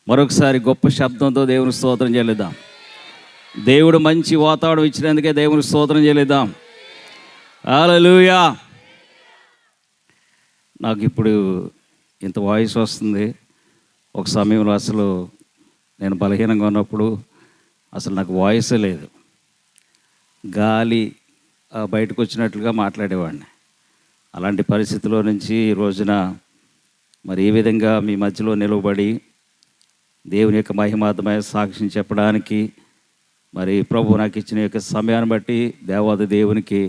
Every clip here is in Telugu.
మరొకసారి గొప్ప శబ్దంతో దేవుని స్తోత్రం చెల్లిద్దాం. దేవుడు మంచి వాతావరణం ఇచ్చినందుకే దేవుని స్తోత్రం చెల్లిద్దాం. హల్లెలూయా. నాకు ఇప్పుడు ఇంత వాయిస్ వస్తుంది. ఒక సమయంలో అసలు నేను బలహీనంగా ఉన్నప్పుడు అసలు నాకు వాయిసే లేదు. గాలి బయటకు వచ్చినట్లుగా మాట్లాడేవాడిని. అలాంటి పరిస్థితిలో నుంచి ఈ రోజున మరి ఈ విధంగా మీ మధ్యలో నిలవబడి దేవుని యొక్క మహిమార్థమైన సాక్ష్యం చెప్పడానికి మరి ప్రభు నాకు ఇచ్చిన యొక్క సమయాన్ని బట్టి దేవాది దేవునికి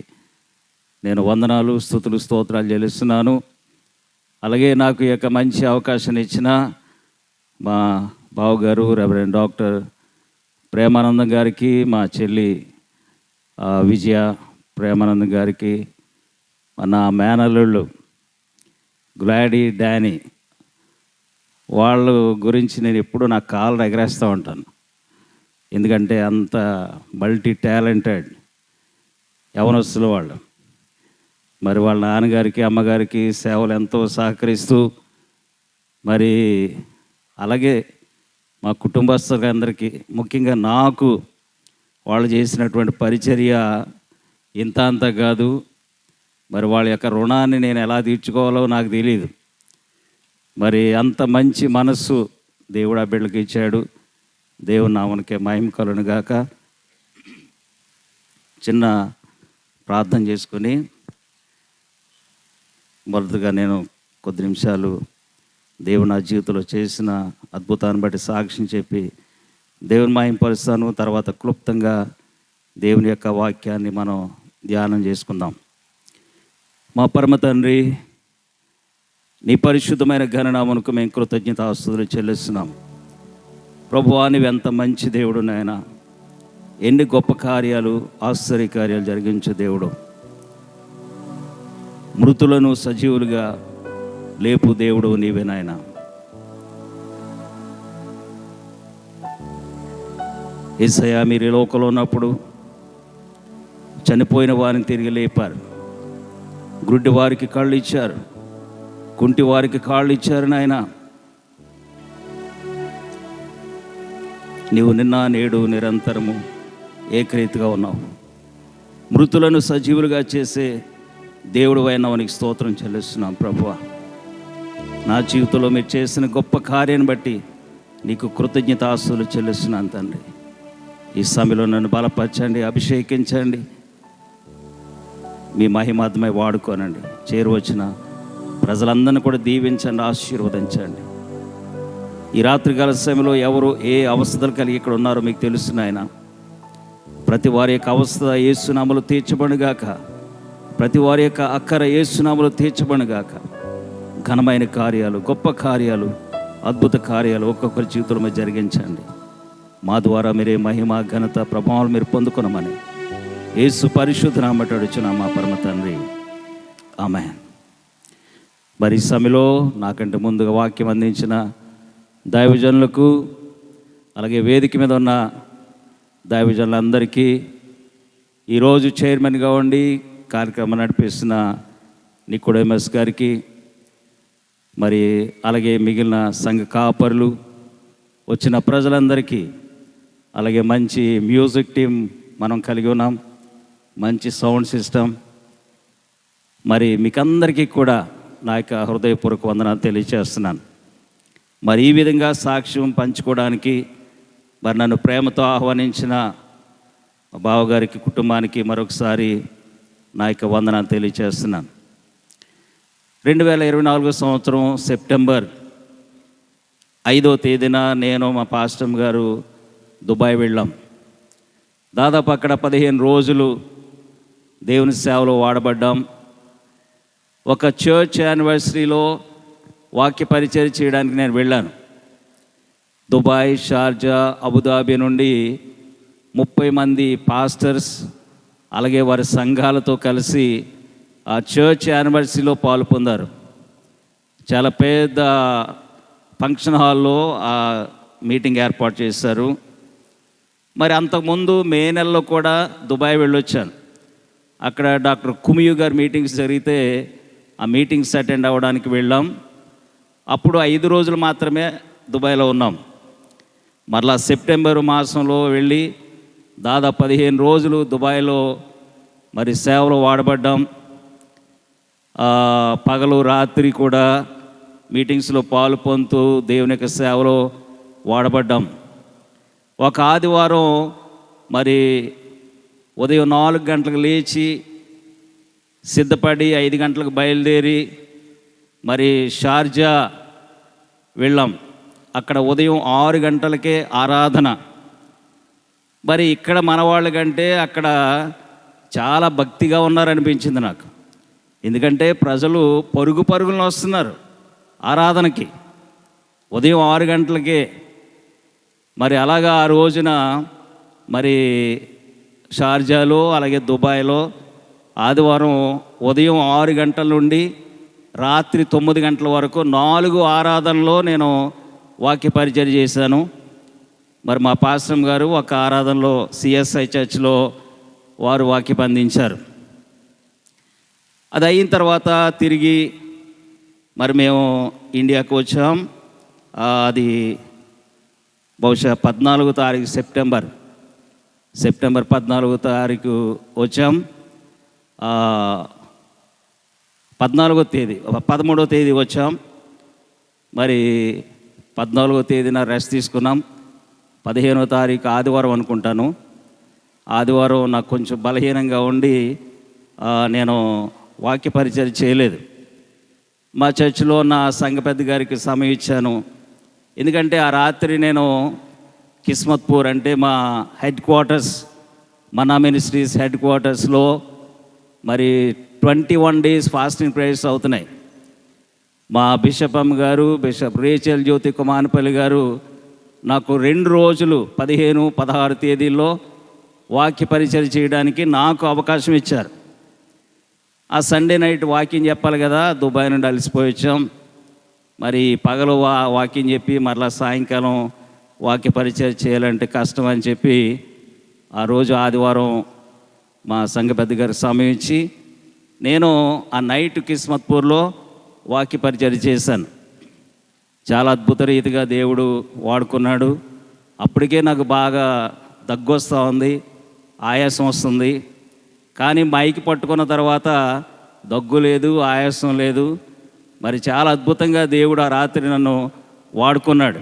నేను వందనాలు, స్తుతులు, స్తోత్రాలు చెల్లిస్తున్నాను. అలాగే నాకు ఈ యొక్క మంచి అవకాశాన్ని ఇచ్చిన మా బావగారు రెవరెండ్ డాక్టర్ ప్రేమానందం గారికి, మా చెల్లి విజయ ప్రేమానందం గారికి, నా మేనల్లుళ్ళు గ్లాడీ, డానీ, వాళ్ళ గురించి నేను ఎప్పుడూ నా కాళ్ళు ఎగరేస్తూ ఉంటాను. ఎందుకంటే అంత మల్టీ టాలెంటెడ్ యవనస్తులు వాళ్ళు. మరి వాళ్ళ నాన్నగారికి, అమ్మగారికి సేవలు ఎంతో సహకరిస్తూ మరి అలాగే మా కుటుంబస్తులందరికీ, ముఖ్యంగా నాకు వాళ్ళు చేసినటువంటి పరిచర్య ఇంత అంత కాదు. మరి వాళ్ళ యొక్క రుణాన్ని నేను ఎలా తీర్చుకోవాలో నాకు తెలియదు. మరి అంత మంచి మనస్సు దేవుడు ఆ బిడ్డలకు ఇచ్చాడు. దేవుని నామమునకే మహిమ కలుగును గాక. చిన్న ప్రార్థన చేసుకొని మొదటగా నేను కొద్ది నిమిషాలు దేవుడు నా జీవితంలో చేసిన అద్భుతాన్ని బట్టి సాక్ష్యం చెప్పి దేవుని మహిమపరుస్తాను. తర్వాత క్లుప్తంగా దేవుని యొక్క వాక్యాన్ని మనం ధ్యానం చేసుకుందాం. మా పరమ తండ్రి, నీ పరిశుద్ధమైన ఘననామమునకు మేము కృతజ్ఞతాస్తుతులు చెల్లిస్తున్నాం. ప్రభువా, నీవు ఎంత మంచి దేవుడు నాయన. ఎన్ని గొప్ప కార్యాలు, ఆశ్చర్య కార్యాలు జరిగించే దేవుడు. మృతులను సజీవులుగా లేపు దేవుడు నీవే నాయన. యేసయ్యా, మీరు ఈ లోకంలో ఉన్నప్పుడు చనిపోయిన వారిని తిరిగి లేపారు. గుడ్డి వారికి కళ్ళు ఇచ్చారు, కుంటి వారికి కాళ్ళు ఇచ్చారు నాయన. నీవు నిన్న నేడు నిరంతరము ఏకరీతిగా ఉన్నావు. మృతులను సజీవులుగా చేసే దేవుడు అయినావు, నీకు స్తోత్రం చెల్లిస్తున్నాం ప్రభువా. నా జీవితంలో మీరు చేసిన గొప్ప కార్యాన్ని బట్టి నీకు కృతజ్ఞతాస్తుతులు చెల్లిస్తున్నాను తండ్రి. ఈ సమయంలో నన్ను బలపరచండి, అభిషేకించండి, మీ మహిమార్థమై వాడుకోనండి. చేరువచ్చిన ప్రజలందరినీ కూడా దీవించండి, ఆశీర్వదించండి. ఈ రాత్రికాల సమయంలో ఎవరు ఏ అవస్థలు కలిగి ఇక్కడ ఉన్నారో మీకు తెలుసు నాయన. ప్రతి వారి యొక్క అవస్థ యేసునామములో తీర్చబడుగాక. ప్రతి వారి యొక్క అక్కర యేసునామములో తీర్చబడుగాక. ఘనమైన కార్యాలు, గొప్ప కార్యాలు, అద్భుత కార్యాలు ఒక్కొక్కరి జీవితంలో జరిగించండి. మా ద్వారా మీరే మహిమ, ఘనత, ప్రభావాలు మీరు పొందుకున్నామని యేసు పరిశుద్ధ నామమున అడుగుచున్నాము మా పరమ తండ్రి, ఆమేన్. మరి ఈ సమయంలో నాకంటే ముందుగా వాక్యం అందించిన దైవజనులకు, అలాగే వేదిక మీద ఉన్న దైవజనులందరికీ, ఈరోజు చైర్మన్గా ఉండి కార్యక్రమం నడిపిస్తున్న నికోడెమస్ గారికి, మరి అలాగే మిగిలిన సంఘ కాపరులు, వచ్చిన ప్రజలందరికీ, అలాగే మంచి మ్యూజిక్ టీం మనం కలిగి ఉన్నాం, మంచి సౌండ్ సిస్టమ్. మరి మీకందరికీ కూడా నా యొక్క హృదయపూర్వక వందనాలు తెలియజేస్తున్నాను. మరి ఈ విధంగా సాక్ష్యం పంచుకోవడానికి మరి నన్ను ప్రేమతో ఆహ్వానించిన మా బావగారికి, కుటుంబానికి మరొకసారి నా యొక్క వందనాలు తెలియజేస్తున్నాను. 2024 సంవత్సరం సెప్టెంబర్ 5వ తేదీన నేను మా పాస్టర్ గారు దుబాయ్ వెళ్ళాం. దాదాపు అక్కడ 15 రోజులు దేవుని సేవలో వాడబడ్డాం. ఒక చర్చ్ యానివర్సరీలో వాక్య పరిచర్య చేయడానికి నేను వెళ్ళాను. దుబాయ్, షార్జా, అబుదాబి నుండి 30 మంది పాస్టర్స్ అలాగే వారి సంఘాలతో కలిసి ఆ చర్చ్ యానివర్సరీలో పాలు పొందారు. చాలా పెద్ద ఫంక్షన్ హాల్లో ఆ మీటింగ్ ఏర్పాటు చేశారు. మరి అంతకుముందు మే నెలలో కూడా దుబాయ్ వెళ్ళొచ్చాను. అక్కడ డాక్టర్ కుమియు గారి మీటింగ్స్ జరిగితే ఆ మీటింగ్స్ అటెండ్ అవ్వడానికి వెళ్ళాం. అప్పుడు 5 రోజులు మాత్రమే దుబాయ్లో ఉన్నాం. మరలా సెప్టెంబర్ మాసంలో వెళ్ళి దాదాపు 15 రోజులు దుబాయ్లో మరి సేవలో వాడబడ్డాం. పగలు రాత్రి కూడా మీటింగ్స్లో పాలు పొందుతూ దేవుని యొక్క సేవలో వాడబడ్డాం. ఒక ఆదివారం మరి ఉదయం 4 గంటలకు లేచి సిద్ధపడి 5 గంటలకు బయలుదేరి మరి షార్జా వెళ్ళాం. అక్కడ ఉదయం 6 గంటలకే ఆరాధన. మరి ఇక్కడ మనవాళ్ళ కంటే అక్కడ చాలా భక్తిగా ఉన్నారనిపించింది నాకు. ఎందుకంటే ప్రజలు పరుగున వస్తున్నారు ఆరాధనకి ఉదయం 6 గంటలకే. మరి అలాగా ఆ రోజున మరి షార్జాలో అలాగే దుబాయ్లో ఆదివారం ఉదయం 6 గంటల నుండి రాత్రి 9 గంటల వరకు 4 ఆరాధనలో నేను వాక్య పరిచయం చేశాను. మరి మా పాస్టర్ గారు ఒక ఆరాధనలో సిఎస్ఐ చర్చ్లో వారు వాక్యం అందించారు. అది అయిన తర్వాత తిరిగి మరి మేము ఇండియాకు వచ్చాం. అది బహుశా 14వ తారీఖు సెప్టెంబర్ 14వ తారీఖు వచ్చాం. 13వ తేదీ వచ్చాం. మరి 14వ తేదీన రెస్ట్ తీసుకున్నాం. 15వ తారీఖు ఆదివారం అనుకుంటాను. ఆదివారం నాకు కొంచెం బలహీనంగా ఉండి నేను వాక్య పరిచయం చేయలేదు. మా చర్చిలో నా సంఘ పెద్ద గారికి సమయం ఇచ్చాను. ఎందుకంటే ఆ రాత్రి నేను కిస్మత్పూర్ అంటే మా హెడ్ క్వార్టర్స్ మన్నా మినిస్ట్రీస్ హెడ్ క్వార్టర్స్లో మరి 21 days ఫాస్టింగ్ ప్రేయర్స్ అవుతున్నాయి. మా బిషప్ అమ్మ గారు, బిషప్ రేచల్ జ్యోతి కుమారపల్లి గారు నాకు 2 రోజులు 15, 16 తేదీల్లో వాక్య పరిచయం చేయడానికి నాకు అవకాశం ఇచ్చారు. ఆ సండే నైట్ వాకింగ్ చెప్పాలి కదా, దుబాయ్ నుండి అలసిపోయి వచ్చాం. మరి పగలు వాకింగ్ చెప్పి మరలా సాయంకాలం వాక్య పరిచయం చేయాలంటే కష్టం అని చెప్పి ఆ రోజు ఆదివారం మా సంఘ పెద్ద గారికి సమయం ఇచ్చి నేను ఆ నైట్ కిస్మత్పూర్లో వాక్య పరిచయం చేశాను. చాలా అద్భుత రీతిగా దేవుడు వాడుకున్నాడు. అప్పటికే నాకు బాగా దగ్గొస్తూ ఉంది, ఆయాసం వస్తుంది. కానీ మైకి పట్టుకున్న తర్వాత దగ్గు లేదు, ఆయాసం లేదు. మరి చాలా అద్భుతంగా దేవుడు ఆ రాత్రి నన్ను వాడుకున్నాడు.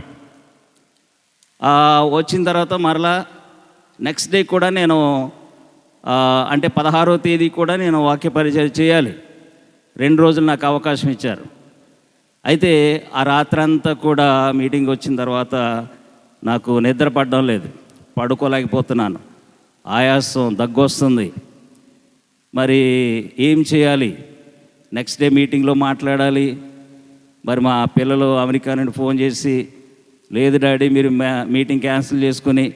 వచ్చిన తర్వాత మరలా నెక్స్ట్ డే కూడా నేను అంటే 16వ తేదీ కూడా నేను వాక్య పరిచయం చేయాలి. 2 రోజులు నాకు అవకాశం ఇచ్చారు. అయితే ఆ రాత్రంతా కూడా మీటింగ్ వచ్చిన తర్వాత నాకు నిద్ర పడడం లేదు, పడుకోలేకపోతున్నాను, ఆయాసం, దగ్గు వస్తుంది. మరి ఏం చేయాలి? నెక్స్ట్ డే మీటింగ్లో మాట్లాడాలి. మరి మా పిల్లలు అమెరికా నుండి ఫోన్ చేసి, లేదు డాడీ మీరు మీటింగ్ క్యాన్సిల్ చేసుకుని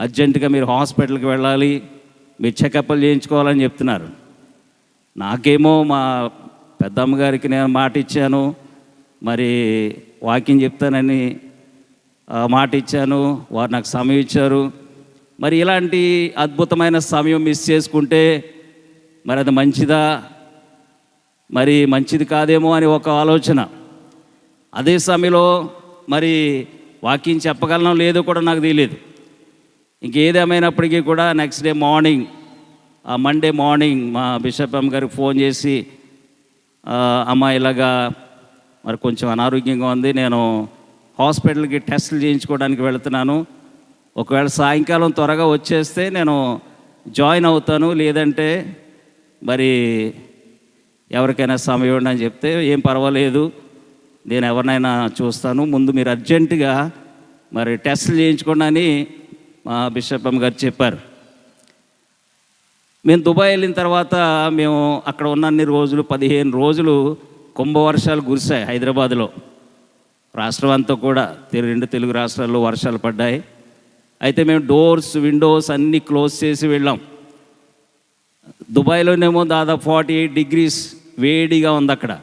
అర్జెంటుగా మీరు హాస్పిటల్కి వెళ్ళాలి, మీరు చెకప్లు చేయించుకోవాలని చెప్తున్నారు. నాకేమో మా పెద్దమ్మగారికి నేను మాట ఇచ్చాను, మరి వాకింగ్ చెప్తానని మాట ఇచ్చాను, వారు నాకు సమయం ఇచ్చారు. మరి ఇలాంటి అద్భుతమైన సమయం మిస్ చేసుకుంటే మరి అది మంచిదా, మరి మంచిది కాదేమో అని ఒక ఆలోచన. అదే సమయంలో మరి వాకింగ్ చెప్పగలను లేదో కూడా నాకు తెలియదు. ఇంకేదేమైనప్పటికీ కూడా next day morning, Monday morning మా బిషప్ అమ్మ గారికి ఫోన్ చేసి, అమ్మ ఇలాగా మరి కొంచెం అనారోగ్యంగా ఉంది, నేను హాస్పిటల్కి టెస్టులు చేయించుకోవడానికి వెళుతున్నాను, ఒకవేళ సాయంకాలం త్వరగా వచ్చేస్తే నేను జాయిన్ అవుతాను, లేదంటే మరి ఎవరికైనా సమయం ఇవ్వండి అని చెప్తే, ఏం పర్వాలేదు నేను ఎవరినైనా చూస్తాను, ముందు మీరు అర్జెంటుగా మరి టెస్టులు చేయించుకోండి అని మా బిషప్ అమ్మ గారు చెప్పారు. మేము దుబాయ్ వెళ్ళిన తర్వాత మేము అక్కడ ఉన్నన్ని రోజులు 15 రోజులు కుంభవర్షాలు కురిశాయి హైదరాబాద్లో. రాష్ట్రం అంతా కూడా 2 తెలుగు రాష్ట్రాల్లో వర్షాలు పడ్డాయి. అయితే మేము డోర్స్, విండోస్ అన్నీ క్లోజ్ చేసి వెళ్ళాం. దుబాయ్లోనేమో దాదాపు 48 degrees వేడిగా ఉంది అక్కడ.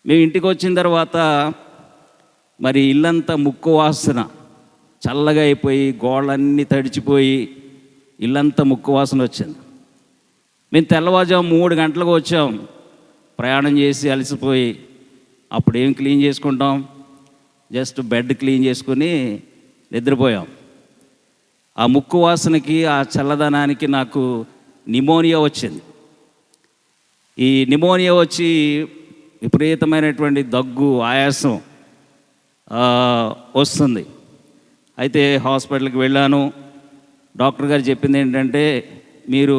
మేము ఇంటికి వచ్చిన తర్వాత మరి ఇల్లంతా ముక్కు వాసన, చల్లగా అయిపోయి గోడలన్నీ తడిచిపోయి ఇల్లంతా ముక్కు వాసన వచ్చింది. మేము తెల్లవారుజాము 3 గంటలకు వచ్చాం, ప్రయాణం చేసి అలసిపోయి. అప్పుడు ఏం క్లీన్ చేసుకుంటాం, జస్ట్ బెడ్ క్లీన్ చేసుకుని నిద్రపోయాం. ఆ ముక్కు వాసనకి, ఆ చల్లదనానికి నాకు నిమోనియా వచ్చింది. ఈ నిమోనియా వచ్చి విపరీతమైనటువంటి దగ్గు, ఆయాసం వస్తుంది. అయితే హాస్పిటల్కి వెళ్ళాను. డాక్టర్ గారు చెప్పింది ఏంటంటే, మీరు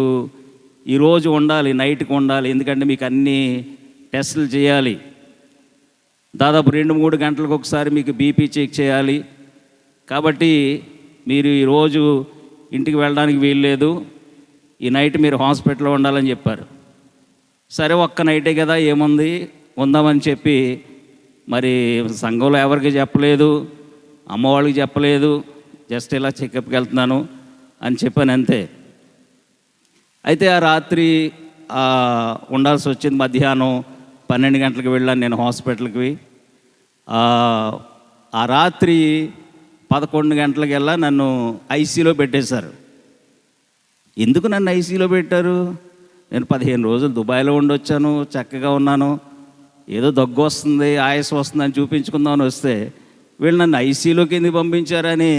ఈరోజు ఉండాలి, నైట్కి ఉండాలి, ఎందుకంటే మీకు అన్ని టెస్టులు చేయాలి, దాదాపు 2-3 గంటలకు ఒకసారి మీకు బీపీ చెక్ చేయాలి, కాబట్టి మీరు ఈరోజు ఇంటికి వెళ్ళడానికి వీల్లేదు, ఈ నైట్ మీరు హాస్పిటల్లో ఉండాలని చెప్పారు. సరే, ఒక్క నైటే కదా, ఏముంది, ఉందామని చెప్పి మరి సంఘంలో ఎవరికి చెప్పలేదు, అమ్మ వాళ్ళకి చెప్పలేదు, జస్ట్ ఇలా చెకప్కి వెళ్తున్నాను అని చెప్పాను అంతే. అయితే ఆ రాత్రి ఉండాల్సి వచ్చింది. మధ్యాహ్నం 12 గంటలకు వెళ్ళాను నేను హాస్పిటల్కి. ఆ రాత్రి 11 గంటలకెల్లా నన్ను ఐసీలో పెట్టేశారు. ఎందుకు నన్ను ఐసీలో పెట్టారు? నేను 15 రోజులు దుబాయ్లో ఉండొచ్చాను, చక్కగా ఉన్నాను, ఏదో దగ్గు వస్తుంది, ఆయాసం వస్తుందని చూపించుకుందామని వస్తే వీళ్ళు నన్ను ఐసీలోకి ఎందుకు పంపించారని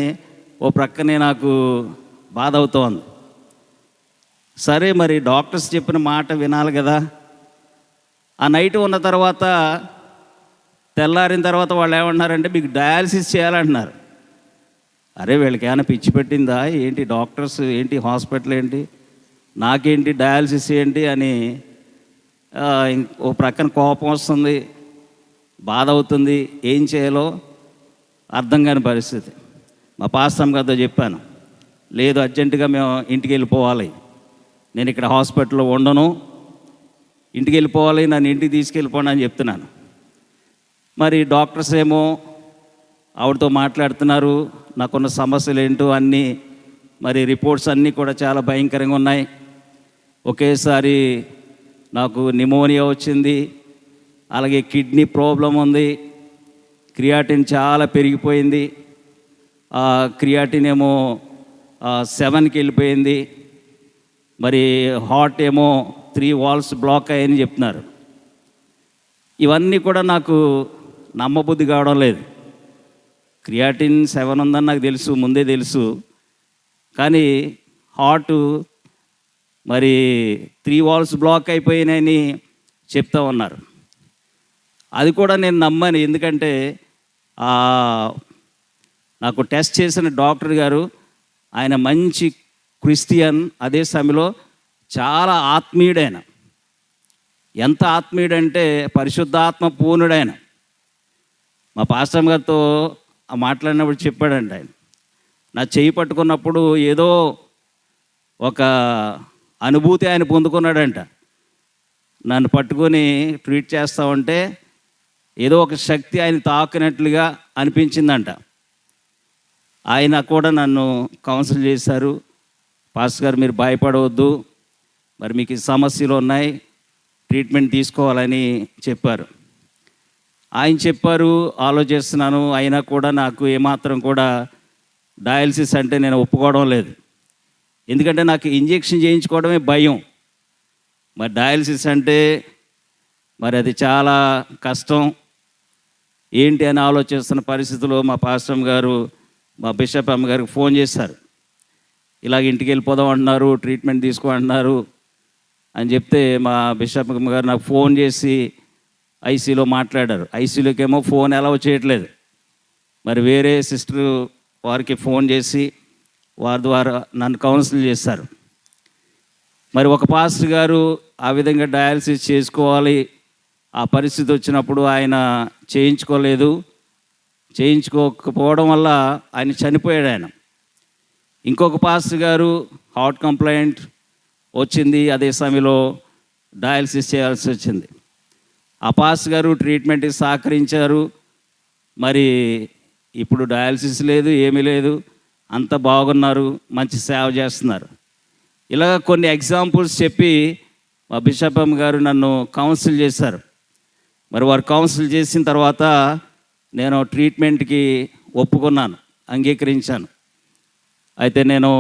ఓ ప్రక్కనే నాకు బాధ అవుతోంది. సరే, మరి డాక్టర్స్ చెప్పిన మాట వినాలి కదా. ఆ నైట్ ఉన్న తర్వాత తెల్లారిన తర్వాత వాళ్ళు ఏమన్నారంటే, మీకు డయాలసిస్ చేయాలంటున్నారు. అరే, వీళ్ళకి ఏమైనా పిచ్చి పెట్టిందా ఏంటి? డాక్టర్స్ ఏంటి, హాస్పిటల్ ఏంటి, నాకేంటి డయాలసిస్ ఏంటి అని ఓ ప్రక్కన కోపం వస్తుంది, బాధ అవుతుంది, ఏం చేయాలో అర్థం కాని పరిస్థితి. మా పాస్టర్ గారితో చెప్పాను, లేదు అర్జెంటుగా మేము ఇంటికి వెళ్ళిపోవాలి, నేను ఇక్కడ హాస్పిటల్లో ఉండను, ఇంటికి వెళ్ళిపోవాలి, నన్ను ఇంటికి తీసుకెళ్ళిపోండి అని చెప్తున్నాను. మరి డాక్టర్స్ ఏమో ఆవిడతో మాట్లాడుతున్నారు, నాకున్న సమస్యలు ఏంటో అన్నీ, మరి రిపోర్ట్స్ అన్నీ కూడా చాలా భయంకరంగా ఉన్నాయి. ఒకేసారి నాకు నిమోనియా వచ్చింది, అలాగే కిడ్నీ ప్రాబ్లం ఉంది, క్రియాటిన్ చాలా పెరిగిపోయింది, క్రియాటిన్ ఏమో 7కి వెళ్ళిపోయింది, మరి హార్ట్ ఏమో 3 వాల్వ్స్ బ్లాక్ అయ్యాయని చెప్తున్నారు. ఇవన్నీ కూడా నాకు నమ్మబుద్ధి కావడం లేదు. క్రియాటిన్ 7 ఉందని నాకు తెలుసు, ముందే తెలుసు, కానీ హార్ట్ మరి 3 వాల్వ్స్ బ్లాక్ అయిపోయినాయని చెప్తా ఉన్నారు. అది కూడా నేను నమ్మాను, ఎందుకంటే నాకు టెస్ట్ చేసిన డాక్టర్ గారు ఆయన మంచి క్రిస్టియన్, అదే సమయంలో చాలా ఆత్మీయుడైన. ఎంత ఆత్మీయుడంటే పరిశుద్ధాత్మ పూర్ణుడైన. మా పాస్టర్ గారితో మాట్లాడినప్పుడు చెప్పాడంట, ఆయన నా చేయి పట్టుకున్నప్పుడు ఏదో ఒక అనుభూతి ఆయన పొందుకున్నాడంట. నన్ను పట్టుకొని ట్రీట్ చేస్తూ ఉంటే ఏదో ఒక శక్తి ఆయన తాకినట్లుగా అనిపించిందంట. ఆయన కూడా నన్ను కౌన్సిల్ చేశారు, పాస్టర్ గారు మీరు భయపడవద్దు, మరి మీకు సమస్యలు ఉన్నాయి, ట్రీట్మెంట్ తీసుకోవాలని చెప్పారు. ఆయన చెప్పారు, ఆలోచిస్తున్నాను, అయినా కూడా నాకు ఏమాత్రం కూడా డయాలసిస్ అంటే నేను ఒప్పుకోవడం లేదు. ఎందుకంటే నాకు ఇంజెక్షన్ చేయించుకోవడమే భయం. మరి డయాలసిస్ అంటే మరి అది చాలా కష్టం ఏంటి అని ఆలోచిస్తున్న పరిస్థితుల్లో మా పాస్టర్ గారు, మా బిషప్ అమ్మ గారికి ఫోన్ చేశారు. ఇలాగ ఇంటికి వెళ్ళిపోదాం అంటున్నారు, ట్రీట్మెంట్ తీసుకో అంటున్నారు అని చెప్తే మా బిషప్ అమ్మ గారు నాకు ఫోన్ చేసి ఐసీలో మాట్లాడారు. ఐసీలోకి ఏమో ఫోన్ అలౌ చేయట్లేదు. మరి వేరే సిస్టర్ వారికి ఫోన్ చేసి వారి ద్వారా నన్ను కౌన్సిల్ చేశారు. మరి ఒక పాస్టర్ గారు ఆ విధంగా డయాలసిస్ చేసుకోవాలి, ఆ పరిస్థితి వచ్చినప్పుడు ఆయన చేయించుకోకపోవడం వల్ల ఆయన చనిపోయాడు. ఆయన ఇంకొక పాస్టర్ గారు హార్ట్ కంప్లైంట్ వచ్చింది, అదే సమయంలో డయాలసిస్ చేయాల్సి వచ్చింది. ఆ పాస్టర్ గారు ట్రీట్మెంట్కి సహకరించారు. మరి ఇప్పుడు డయాలసిస్ లేదు, ఏమీ లేదు, అంత బాగున్నారు, మంచి సేవ చేస్తున్నారు. ఇలా కొన్ని ఎగ్జాంపుల్స్ చెప్పి మా బిషప్ అమ్మ గారు నన్ను కౌన్సిల్ చేశారు. మరి వారు కౌన్సిల్ చేసిన తర్వాత నేను ట్రీట్మెంట్కి ఒప్పుకున్నాను, అంగీకరించాను. అయితే నేను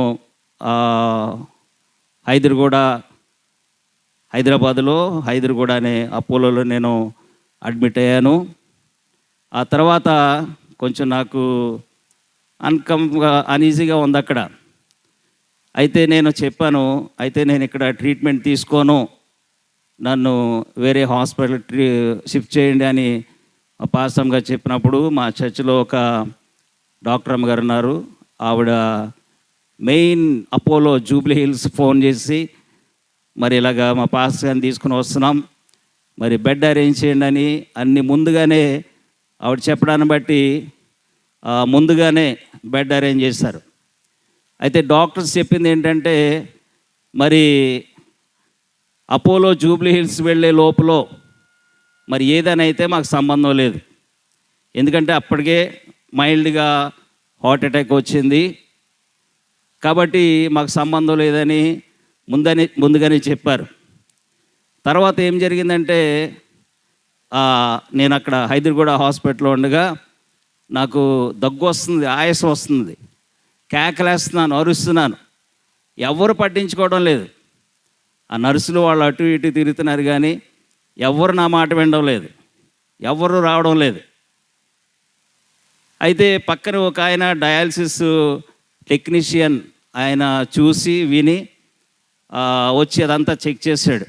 హైదరాబాదులో హైదర్గూడ అనే అపోలోలో నేను అడ్మిట్ అయ్యాను. ఆ తర్వాత కొంచెం నాకు అన్ఈజీగా ఉంది అక్కడ. అయితే నేను చెప్పాను, అయితే నేను ఇక్కడ ట్రీట్మెంట్ తీసుకోను, నన్ను వేరే హాస్పిటల్ షిఫ్ట్ చేయండి అని పాస్టమ్ గారు చెప్పినప్పుడు మా చర్చిలో ఒక డాక్టర్ అమ్మ గారు ఉన్నారు. ఆవిడ main Apollo Jubilee hills phone చేసి, మరి ఇలాగా మా పాస్టర్ గారిని తీసుకుని వస్తున్నాం, మరి బెడ్ అరేంజ్ చేయండి అని అన్ని ముందుగానే ఆవిడ చెప్పడాన్ని బట్టి ముందుగానే బెడ్ అరేంజ్ చేశారు. అయితే డాక్టర్స్ చెప్పింది ఏంటంటే, మరి అపోలో జూబ్లీ హిల్స్ వెళ్ళే లోపల మరి ఏదైనా అయితే మాకు సంబంధం లేదు, ఎందుకంటే అప్పటికే మైల్డ్గా హార్ట్ అటాక్ వచ్చింది కాబట్టి మాకు సంబంధం లేదని ముందుగానే చెప్పారు. తర్వాత ఏం జరిగిందంటే, నేను అక్కడ హైదరాబాద్ హాస్పిటల్లో ఉండగా నాకు దగ్గు వస్తుంది, ఆయాసం వస్తుంది, కేకలేస్తున్నాను, అరుస్తున్నాను, ఎవరు పట్టించుకోవడం లేదు. ఆ నర్సులు వాళ్ళు అటు ఇటు తిరుగుతున్నారు కానీ ఎవరు నా మాట వినడం లేదు, ఎవరు రావడం లేదు. అయితే పక్కన ఒక ఆయన డయాలసిస్ టెక్నీషియన్, ఆయన చూసి విని వచ్చి అదంతా చెక్ చేశాడు,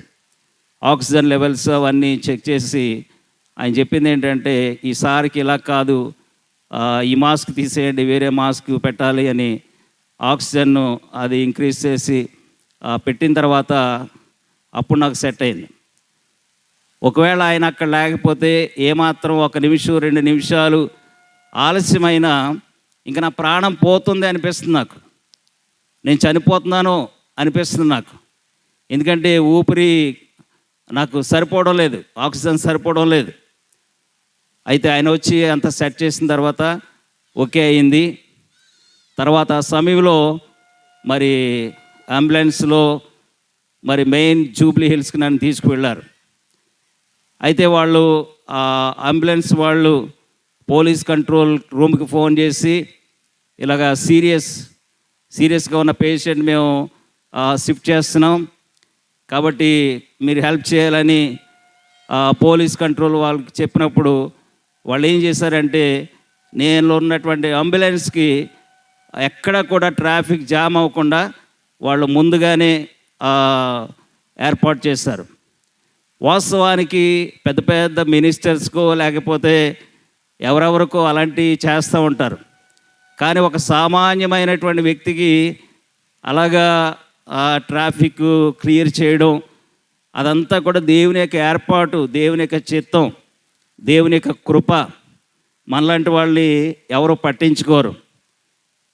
ఆక్సిజన్ లెవెల్స్ అవన్నీ చెక్ చేసి ఆయన చెప్పింది ఏంటంటే, ఈసారికి ఇలా కాదు, ఈ మాస్క్ తీసేయండి, వేరే మాస్క్ పెట్టాలి అని ఆక్సిజన్ అది ఇంక్రీజ్ చేసి పెట్టిన తర్వాత అప్పుడు నాకు సెట్ అయింది. ఒకవేళ ఆయన అక్కడ లేకపోతే ఏమాత్రం 1 నిమిషం 2 నిమిషాలు ఆలస్యమైన ఇంకా నా ప్రాణం పోతుంది అనిపిస్తుంది, నాకు నేను చనిపోతున్నాను అనిపిస్తుంది నాకు. ఎందుకంటే ఊపిరి నాకు సరిపోవడం లేదు, ఆక్సిజన్ సరిపోవడం లేదు. అయితే ఆయన వచ్చి అంతా సెట్ చేసిన తర్వాత ఓకే అయింది. తర్వాత సమయంలో మరి అంబులెన్స్లో మరి మెయిన్ జూబ్లీ హిల్స్కి నన్ను తీసుకువెళ్ళారు. అయితే వాళ్ళు అంబులెన్స్ వాళ్ళు పోలీస్ కంట్రోల్ రూమ్కి ఫోన్ చేసి, ఇలాగా సీరియస్గా ఉన్న పేషెంట్ మేము షిఫ్ట్ చేస్తున్నాం కాబట్టి మీరు హెల్ప్ చేయాలని పోలీస్ కంట్రోల్ వాళ్ళకి చెప్పినప్పుడు వాళ్ళు ఏం చేశారంటే, నేను ఉన్నటువంటి అంబులెన్స్కి ఎక్కడ కూడా ట్రాఫిక్ జామ్ అవ్వకుండా వాళ్ళు ముందుగానే ఏర్పాటు చేశారు. వాస్తవానికి పెద్ద పెద్ద మినిస్టర్స్కో లేకపోతే ఎవరెవరికో అలాంటివి చేస్తూ ఉంటారు, కానీ ఒక సామాన్యమైనటువంటి వ్యక్తికి అలాగా ట్రాఫిక్ క్లియర్ చేయడం అదంతా కూడా దేవుని యొక్క ఏర్పాటు, దేవుని యొక్క చిత్తం, దేవుని యొక్క కృప. మనలాంటి వాళ్ళని ఎవరు పట్టించుకోరు.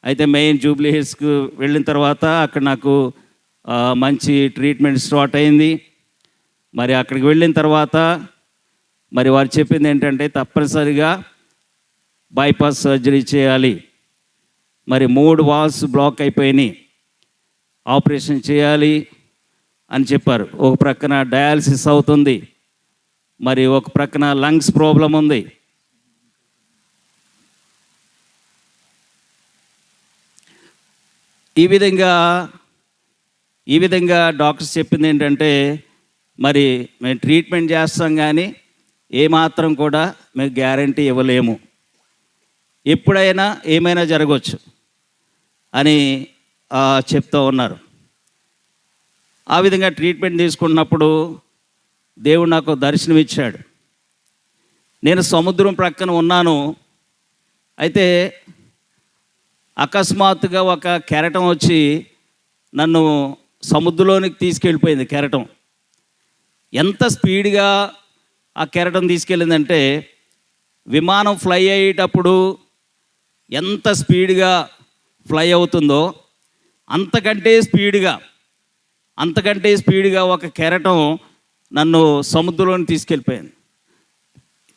అయితే మెయిన్ జూబ్లీ హిల్స్కి వెళ్ళిన తర్వాత అక్కడ నాకు మంచి ట్రీట్మెంట్ స్టార్ట్ అయింది. మరి అక్కడికి వెళ్ళిన తర్వాత మరి వారు చెప్పింది ఏంటంటే, తప్పనిసరిగా బైపాస్ సర్జరీ చేయాలి, మరి 3 వాల్స్ బ్లాక్ అయిపోయినాయి, ఆపరేషన్ చేయాలి అని చెప్పారు. ఒక ప్రక్కన డయాలసిస్ అవుతుంది, మరి ఒక ప్రక్కన లంగ్స్ ప్రాబ్లం ఉంది. ఈ విధంగా డాక్టర్స్ చెప్పింది ఏంటంటే, మరి మేము ట్రీట్మెంట్ చేస్తాం కానీ ఏమాత్రం కూడా మేము గ్యారంటీ ఇవ్వలేము, ఎప్పుడైనా ఏమైనా జరగవచ్చు అని చెప్తూ ఉన్నారు. ఆ విధంగా ట్రీట్మెంట్ తీసుకున్నప్పుడు దేవుడు నాకు దర్శనం ఇచ్చాడు. నేను సముద్రం ప్రక్కన ఉన్నాను. అయితే అకస్మాత్తుగా ఒక కెరటం వచ్చి నన్ను సముద్రంలోనికి తీసుకెళ్ళిపోయింది. కెరటం ఎంత స్పీడ్గా ఆ కెరటం తీసుకెళ్ళిందంటే, విమానం ఫ్లై అయ్యేటప్పుడు ఎంత స్పీడ్గా ఫ్లై అవుతుందో అంతకంటే స్పీడ్గా ఒక కెరటం నన్ను సముద్రంలోని తీసుకెళ్ళిపోయింది.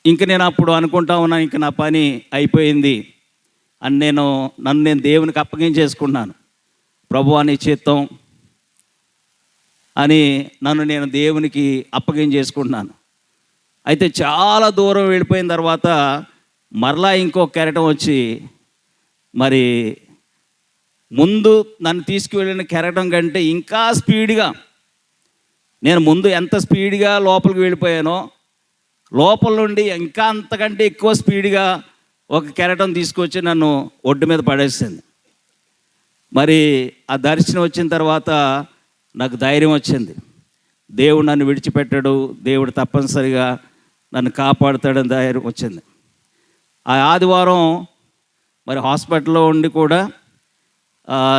ఇంక నేను అప్పుడు అనుకుంటా ఉన్నాను, ఇంక నా పని అయిపోయింది అని నన్ను నేను దేవునికి అప్పగించేసుకున్నాను. ప్రభువా నీ చిత్తం అని నన్ను నేను దేవునికి అప్పగించేసుకుంటున్నాను. అయితే చాలా దూరం వెళ్ళిపోయిన తర్వాత మరలా ఇంకో కెరటం వచ్చి, మరి ముందు నన్ను తీసుకువెళ్ళిన కెరటం కంటే ఇంకా స్పీడ్గా, నేను ముందు ఎంత స్పీడ్గా లోపలికి వెళ్ళిపోయానో లోపల నుండి ఇంకా అంతకంటే ఎక్కువ స్పీడ్గా ఒక కెరటం తీసుకొచ్చి నన్ను ఒడ్డు మీద పడేసింది. మరి ఆ దర్శనం వచ్చిన తర్వాత నాకు ధైర్యం వచ్చింది. దేవుడు నన్ను విడిచిపెట్టాడు, దేవుడు తప్పనిసరిగా నన్ను కాపాడుతాడని ధైర్యం వచ్చింది. ఆ ఆదివారం మరి హాస్పిటల్లో ఉండి కూడా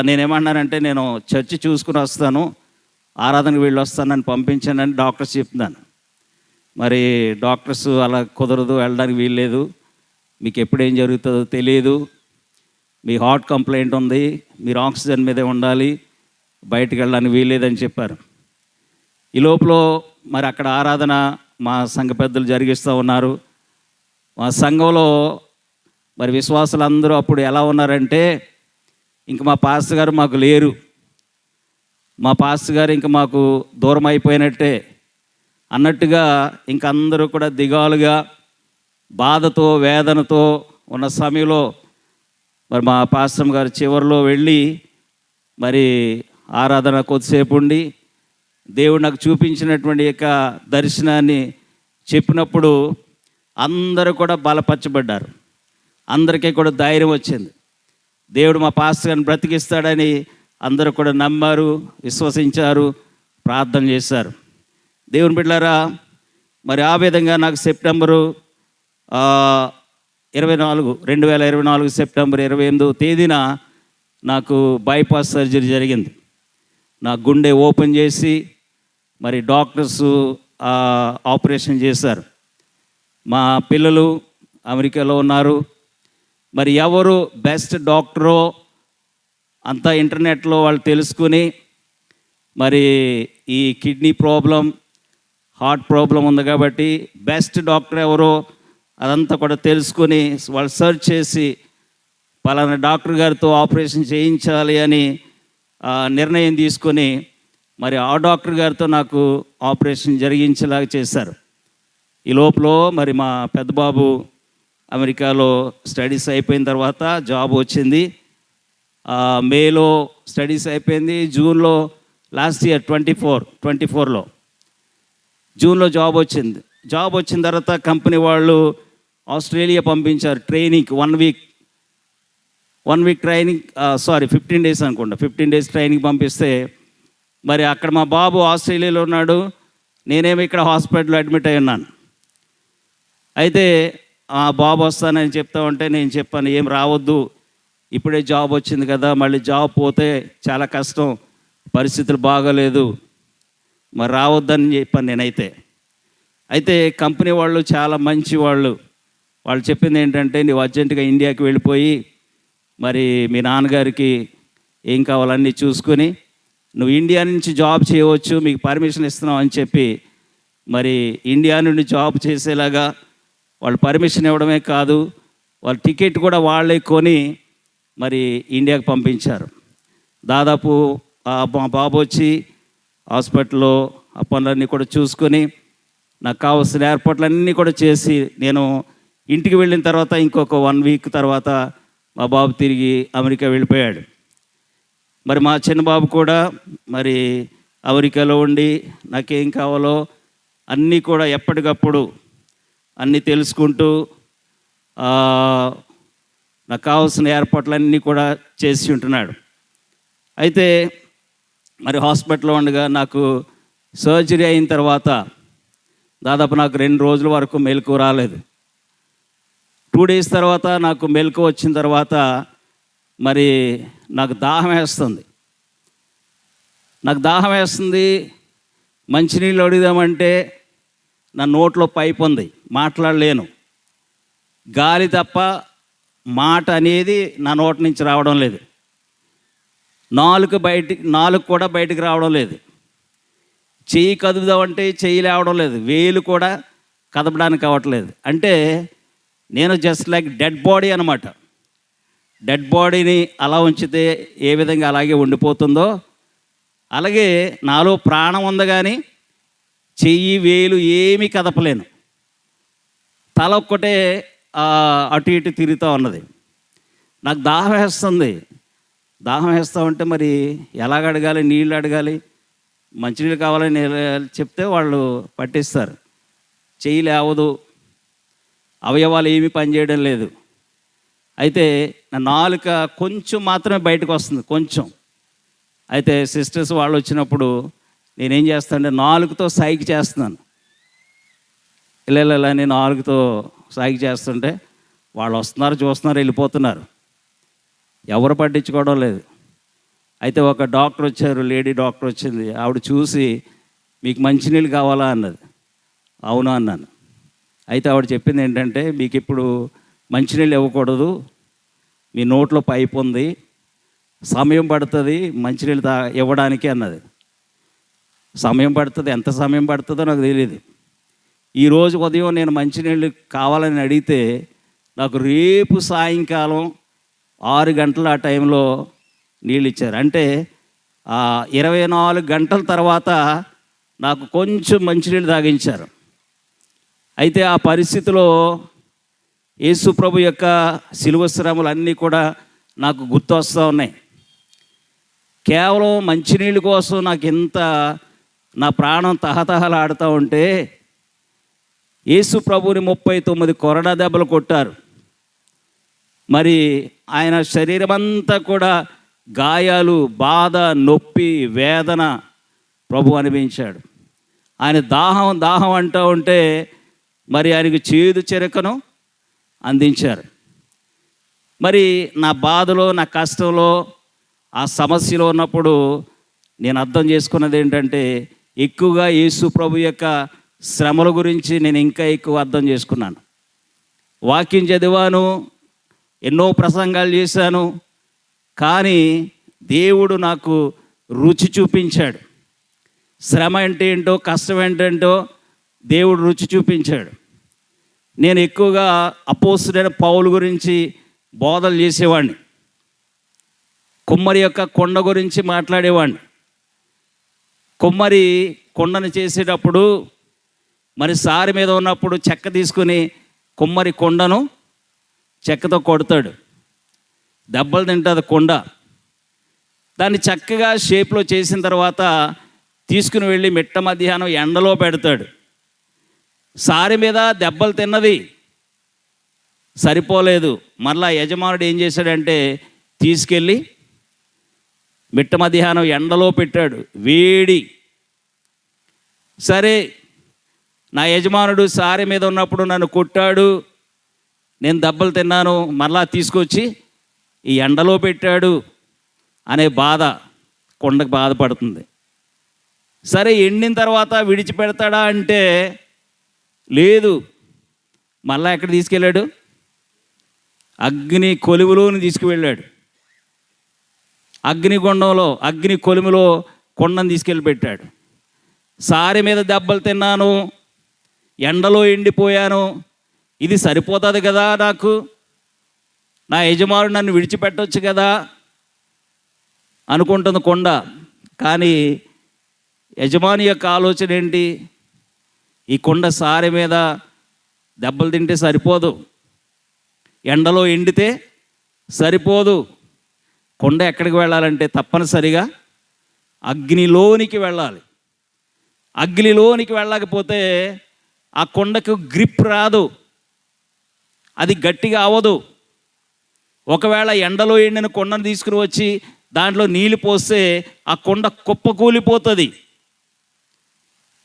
నేనేమన్నానంటే, నేను చర్చి చూసుకుని వస్తాను, ఆరాధనకు వెళ్ళి వస్తానని పంపించానని డాక్టర్స్ చెప్తున్నాను. మరి డాక్టర్స్ అలా కుదరదు, వెళ్ళడానికి వీల్లేదు, మీకు ఎప్పుడు ఏం జరుగుతుందో తెలియదు, మీ హార్ట్ కంప్లైంట్ ఉంది, మీరు ఆక్సిజన్ మీదే ఉండాలి, బయటికి వెళ్ళడానికి వీల్లేదని చెప్పారు. ఈ లోపల మరి అక్కడ ఆరాధన మా సంఘ పెద్దలు జరిగిస్తూ ఉన్నారు. మా సంఘంలో మరి విశ్వాసులందరూ అప్పుడు ఎలా ఉన్నారంటే, ఇంక మా పాస్టర్ గారు మాకు లేరు, మా పాస్టర్ గారు ఇంక మాకు దూరం అయిపోయినట్టే అన్నట్టుగా ఇంక అందరూ కూడా దిగాలుగా బాధతో వేదనతో ఉన్న సమయంలో మరి మా పాస్టర్ గారు చివరిలో వెళ్ళి మరి ఆరాధన కొద్దిసేపు ఉండి దేవుడు నాకు చూపించినటువంటి యొక్క దర్శనాన్ని చెప్పినప్పుడు అందరూ కూడా బలపరచబడ్డారు. అందరికీ కూడా ధైర్యం వచ్చింది. దేవుడు మా పాస్టర్ గారిని బ్రతికిస్తాడని అందరూ కూడా నమ్మారు, విశ్వసించారు, ప్రార్థన చేశారు. దేవుని బిడ్డలారా, మరి ఆ విధంగా నాకు సెప్టెంబరు 2024 సెప్టెంబర్ 28వ తేదీన నాకు బైపాస్ సర్జరీ జరిగింది. నా గుండె ఓపెన్ చేసి మరి డాక్టర్స్ ఆపరేషన్ చేశారు. మా పిల్లలు అమెరికాలో ఉన్నారు. మరి ఎవరు బెస్ట్ డాక్టరో అంతా ఇంటర్నెట్లో వాళ్ళు తెలుసుకుని, మరి ఈ కిడ్నీ ప్రాబ్లం, హార్ట్ ప్రాబ్లం ఉంది కాబట్టి బెస్ట్ డాక్టర్ ఎవరో అదంతా కూడా తెలుసుకొని వాళ్ళు సెర్చ్ చేసి పలానా డాక్టర్ గారితో ఆపరేషన్ చేయించాలి అని నిర్ణయం తీసుకొని మరి ఆ డాక్టర్ గారితో నాకు ఆపరేషన్ జరిగించేలాగా చేశారు. ఈ లోపల మరి మా పెద్ద బాబు అమెరికాలో స్టడీస్ అయిపోయిన తర్వాత జాబ్ వచ్చింది. మేలో స్టడీస్ అయిపోయింది. జూన్లో లాస్ట్ ఇయర్ 24లో జూన్లో జాబ్ వచ్చింది. జాబ్ వచ్చిన తర్వాత కంపెనీ వాళ్ళు ఆస్ట్రేలియా పంపించారు ట్రైనింగ్కి. 1 వీక్ ట్రైనింగ్, 15 డేస్ అనుకుంటా, 15 డేస్ ట్రైనింగ్ పంపిస్తే మరి అక్కడ మా బాబు ఆస్ట్రేలియాలో ఉన్నాడు, నేనేమో ఇక్కడ హాస్పిటల్లో అడ్మిట్ అయి ఉన్నాను. అయితే ఆ బాబు వస్తానని చెప్తా ఉంటే నేను చెప్పాను, ఏం రావద్దు, ఇప్పుడే జాబ్ వచ్చింది కదా, మళ్ళీ జాబ్ పోతే చాలా కష్టం, పరిస్థితులు బాగోలేదు, మరి రావద్దని చెప్పాను నేనైతే. అయితే కంపెనీ వాళ్ళు చాలా మంచి వాళ్ళు చెప్పింది ఏంటంటే, నువ్వు అర్జెంటుగా ఇండియాకి వెళ్ళిపోయి మరి మీ నాన్నగారికి ఏం కావాలన్నీ చూసుకొని నువ్వు ఇండియా నుంచి జాబ్ చేయవచ్చు, మీకు పర్మిషన్ ఇస్తున్నాం అని చెప్పి మరి ఇండియా నుండి జాబ్ చేసేలాగా వాళ్ళు పర్మిషన్ ఇవ్వడమే కాదు, వాళ్ళ టికెట్ కూడా వాళ్ళే కొని మరి ఇండియాకి పంపించారు. దాదాపు మా బాబు వచ్చి హాస్పిటల్లో ఆ పనులన్నీ కూడా చూసుకొని నాకు కావాల్సిన ఏర్పాట్లన్నీ కూడా చేసి నేను ఇంటికి వెళ్ళిన తర్వాత ఇంకొక 1 వీక్ తర్వాత మా బాబు తిరిగి అమెరికా వెళ్ళిపోయాడు. మరి మా చిన్న బాబు కూడా మరి అమెరికాలో ఉండి నాకేం కావాలో అన్నీ కూడా ఎప్పటికప్పుడు అన్నీ తెలుసుకుంటూ నాకు కావాల్సిన ఏర్పాట్లన్నీ కూడా చేసి ఉంటున్నాడు. అయితే మరి హాస్పిటల్లో ఉండగా నాకు సర్జరీ అయిన తర్వాత దాదాపు నాకు 2 రోజుల వరకు మెలకువ రాలేదు. 2 డేస్ తర్వాత నాకు మెలకువ వచ్చిన తర్వాత మరి నాకు దాహం వేస్తుంది. మంచినీళ్ళు అడుగుదామంటే నా నోట్లో పైపు ఉంది, మాట్లాడలేను, గాలి తప్ప మాట అనేది నా నోటి నుంచి రావడం లేదు, నాలుగు కూడా బయటికి రావడం లేదు, చెయ్యి కదుపుదామంటే చెయ్యి లేవడం లేదు, వేలు కూడా కదపడానికి అవ్వట్లేదు. అంటే నేను జస్ట్ లైక్ డెడ్ బాడీ అనమాట. డెడ్ బాడీని అలా ఉంచితే ఏ విధంగా అలాగే ఉండిపోతుందో అలాగే నాలో ప్రాణం ఉంది కానీ చెయ్యి వేలు ఏమీ కదపలేను. తల ఒక్కటే అటు ఇటు తిరుగుతూ ఉన్నది. నాకు దాహం వేస్తూ ఉంటే మరి ఎలాగ అడగాలి, నీళ్ళు అడగాలి, మంచినీళ్ళు కావాలని చెప్తే వాళ్ళు పట్టిస్తారు, చెయ్యి లేవదు, అవయవాలు ఏమీ పనిచేయడం లేదు. అయితే నా నాలుక కొంచెం మాత్రమే బయటకు వస్తుంది, కొంచెం. అయితే సిస్టర్స్ వాళ్ళు వచ్చినప్పుడు నేనేం చేస్తానంటే నాలుకతో సైగ చేస్తున్నాను, ఇలా నేను నాలుగుతో సైగ చేస్తుంటే వాళ్ళు వస్తున్నారు, చూస్తున్నారు, వెళ్ళిపోతున్నారు. ఎవరు పట్టించుకోవడం లేదు. అయితే ఒక డాక్టర్ వచ్చారు, లేడీ డాక్టర్ వచ్చింది. ఆవిడ చూసి మీకు మంచినీళ్ళు కావాలా అన్నది. అవును అన్నాను. అయితే ఆవిడ చెప్పింది ఏంటంటే, మీకు ఇప్పుడు మంచినీళ్ళు ఇవ్వకూడదు, మీ నోట్లో పైపు ఉంది, సమయం పడుతుంది మంచినీళ్ళు ఇవ్వడానికి అన్నది. సమయం పడుతుంది, ఎంత సమయం పడుతుందో నాకు తెలియదు. ఈరోజు ఉదయం నేను మంచినీళ్ళు కావాలని అడిగితే నాకు రేపు సాయంకాలం 6 గంటల ఆ టైంలో నీళ్ళు ఇచ్చారు. అంటే 24 గంటల తర్వాత నాకు కొంచెం మంచినీళ్ళు తాగించారు. అయితే ఆ పరిస్థితిలో యేసు ప్రభు యొక్క శిలువ శ్రమలు అన్నీ కూడా నాకు గుర్తొస్తూ ఉన్నాయి. కేవలం మంచినీళ్ళ కోసం నాకు ఎంత నా ప్రాణం తహతహలాడుతూ ఉంటే, యేసు ప్రభుని 39 కొరడా దెబ్బలు కొట్టారు. మరి ఆయన శరీరం అంతా కూడా గాయాలు, బాధ, నొప్పి, వేదన ప్రభు అనుభవించాడు. ఆయన దాహం అంటూ ఉంటే మరి ఆయనకు చేదు చెరకను అందించారు. మరి నా బాధలో, నా కష్టంలో, ఆ సమస్యలో ఉన్నప్పుడు నేను అర్థం చేసుకున్నది ఏంటంటే, ఎక్కువగా యేసు ప్రభు యొక్క శ్రమల గురించి నేను ఇంకా ఎక్కువ అర్థం చేసుకున్నాను. వాక్యం చదివాను, ఎన్నో ప్రసంగాలు చేశాను, కానీ దేవుడు నాకు రుచి చూపించాడు. శ్రమ అంటే ఏంటో, కష్టం ఏంటంటో దేవుడు రుచి చూపించాడు. నేను ఎక్కువగా అపోస్తలుడైన పౌలు గురించి బోధలు చేసేవాడిని, కుమ్మరి యొక్క కొండ గురించి మాట్లాడేవాడిని. కుమ్మరి కొండను చేసేటప్పుడు మరి సారి మీద ఉన్నప్పుడు చెక్క తీసుకుని కుమ్మరి కొండను చెక్కతో కొడతాడు, దెబ్బలు తింటుంది కొండ. దాన్ని చక్కగా షేప్లో చేసిన తర్వాత తీసుకుని వెళ్ళి మిట్ట మధ్యాహ్నం ఎండలో పెడతాడు. సారి మీద దెబ్బలు తిన్నది, సరిపోలేదు. మరలా యజమానుడు ఏం చేశాడంటే తీసుకెళ్ళి మిట్ట మధ్యాహ్నం ఎండలో పెట్టాడు, వేడి. సరే, నా యజమానుడు సారి మీద ఉన్నప్పుడు నన్ను కొట్టాడు, నేను దెబ్బలు తిన్నాను, మరలా తీసుకొచ్చి ఈ ఎండలో పెట్టాడు అనే బాధ కొండకు బాధపడుతుంది. సరే, ఎండిన తర్వాత విడిచిపెడతాడా అంటే లేదు. మళ్ళా ఎక్కడ తీసుకెళ్ళాడు? అగ్ని కొలువులోని తీసుకువెళ్ళాడు. అగ్నిగుండంలో, అగ్ని కొలుములో కొండను తీసుకెళ్ళి పెట్టాడు. సారి మీద దెబ్బలు తిన్నాను, ఎండలో ఎండిపోయాను, ఇది సరిపోతుంది కదా నాకు, నా యజమానుడు నన్ను విడిచిపెట్టవచ్చు కదా అనుకుంటుంది కొండ. కానీ యజమాని యొక్క ఆలోచన ఏంటి? ఈ కొండ సారి మీద దెబ్బలు తింటే సరిపోదు, ఎండలో ఎండితే సరిపోదు. కొండ ఎక్కడికి వెళ్ళాలంటే తప్పనిసరిగా అగ్నిలోనికి వెళ్ళాలి. అగ్నిలోనికి వెళ్ళకపోతే ఆ కొండకు గ్రిప్ రాదు, అది గట్టిగా అవ్వదు. ఒకవేళ ఎండలో ఎండిన కొండను తీసుకుని వచ్చి దాంట్లో నీళ్ళు పోస్తే ఆ కొండ కుప్పకూలిపోతుంది.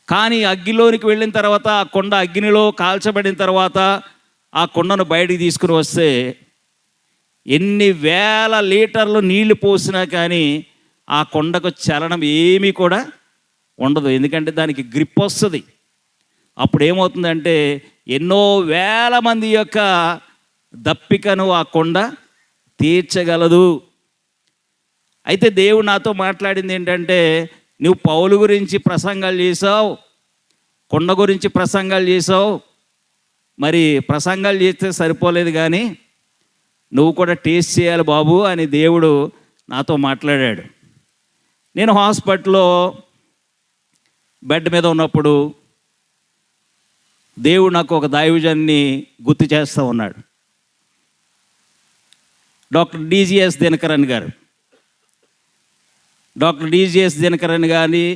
కానీ అగ్నిలోనికి వెళ్ళిన తర్వాత, ఆ కొండ అగ్నిలో కాల్చబడిన తర్వాత ఆ కొండను బయటికి తీసుకుని వస్తే ఎన్ని వేల లీటర్లు నీళ్లు పోసినా కానీ ఆ కొండకు చలనం ఏమీ కూడా ఉండదు, ఎందుకంటే దానికి గ్రిప్ వస్తుంది. అప్పుడు ఏమవుతుందంటే ఎన్నో వేల మంది యొక్క దప్పికను ఆ కొండ తీర్చగలదు. అయితే దేవుడు నాతో మాట్లాడింది ఏంటంటే, నువ్వు పౌలు గురించి ప్రసంగాలు చేసావు, కొండ గురించి ప్రసంగాలు చేసావు, మరి ప్రసంగాలు చేస్తే సరిపోలేదు, కానీ నువ్వు కూడా టేస్ట్ చేయాలి బాబు అని దేవుడు నాతో మాట్లాడాడు. నేను హాస్పిటల్లో బెడ్ మీద ఉన్నప్పుడు దేవుడు నాకు ఒక దైవజన్ని గుర్తు చేస్తూ ఉన్నాడు. డాక్టర్ డిజిఎస్ దినకరన్ గారు. డాక్టర్ డిజిఎస్ దినకరన్ గారిని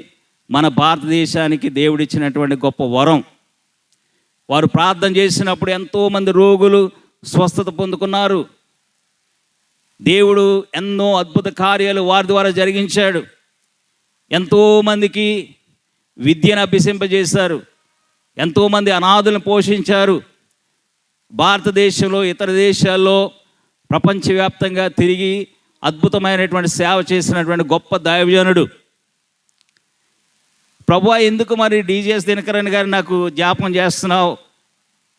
మన భారతదేశానికి దేవుడిచ్చినటువంటి గొప్ప వరం. వారు ప్రార్థన చేసినప్పుడు ఎంతోమంది రోగులు స్వస్థత పొందుకున్నారు. దేవుడు ఎన్నో అద్భుత కార్యాలు వారి ద్వారా జరిగించాడు. ఎంతోమందికి విద్యను అభ్యసింపజేశారు. ఎంతోమంది అనాథులను పోషించారు. భారతదేశంలో ఇతర దేశాల్లో ప్రపంచవ్యాప్తంగా తిరిగి అద్భుతమైనటువంటి సేవ చేసినటువంటి గొప్ప దైవజనుడు. ప్రభువా, ఎందుకు మరి డీజీఎస్ దినకరన్ గారు నాకు జ్ఞాపకం చేస్తున్నావు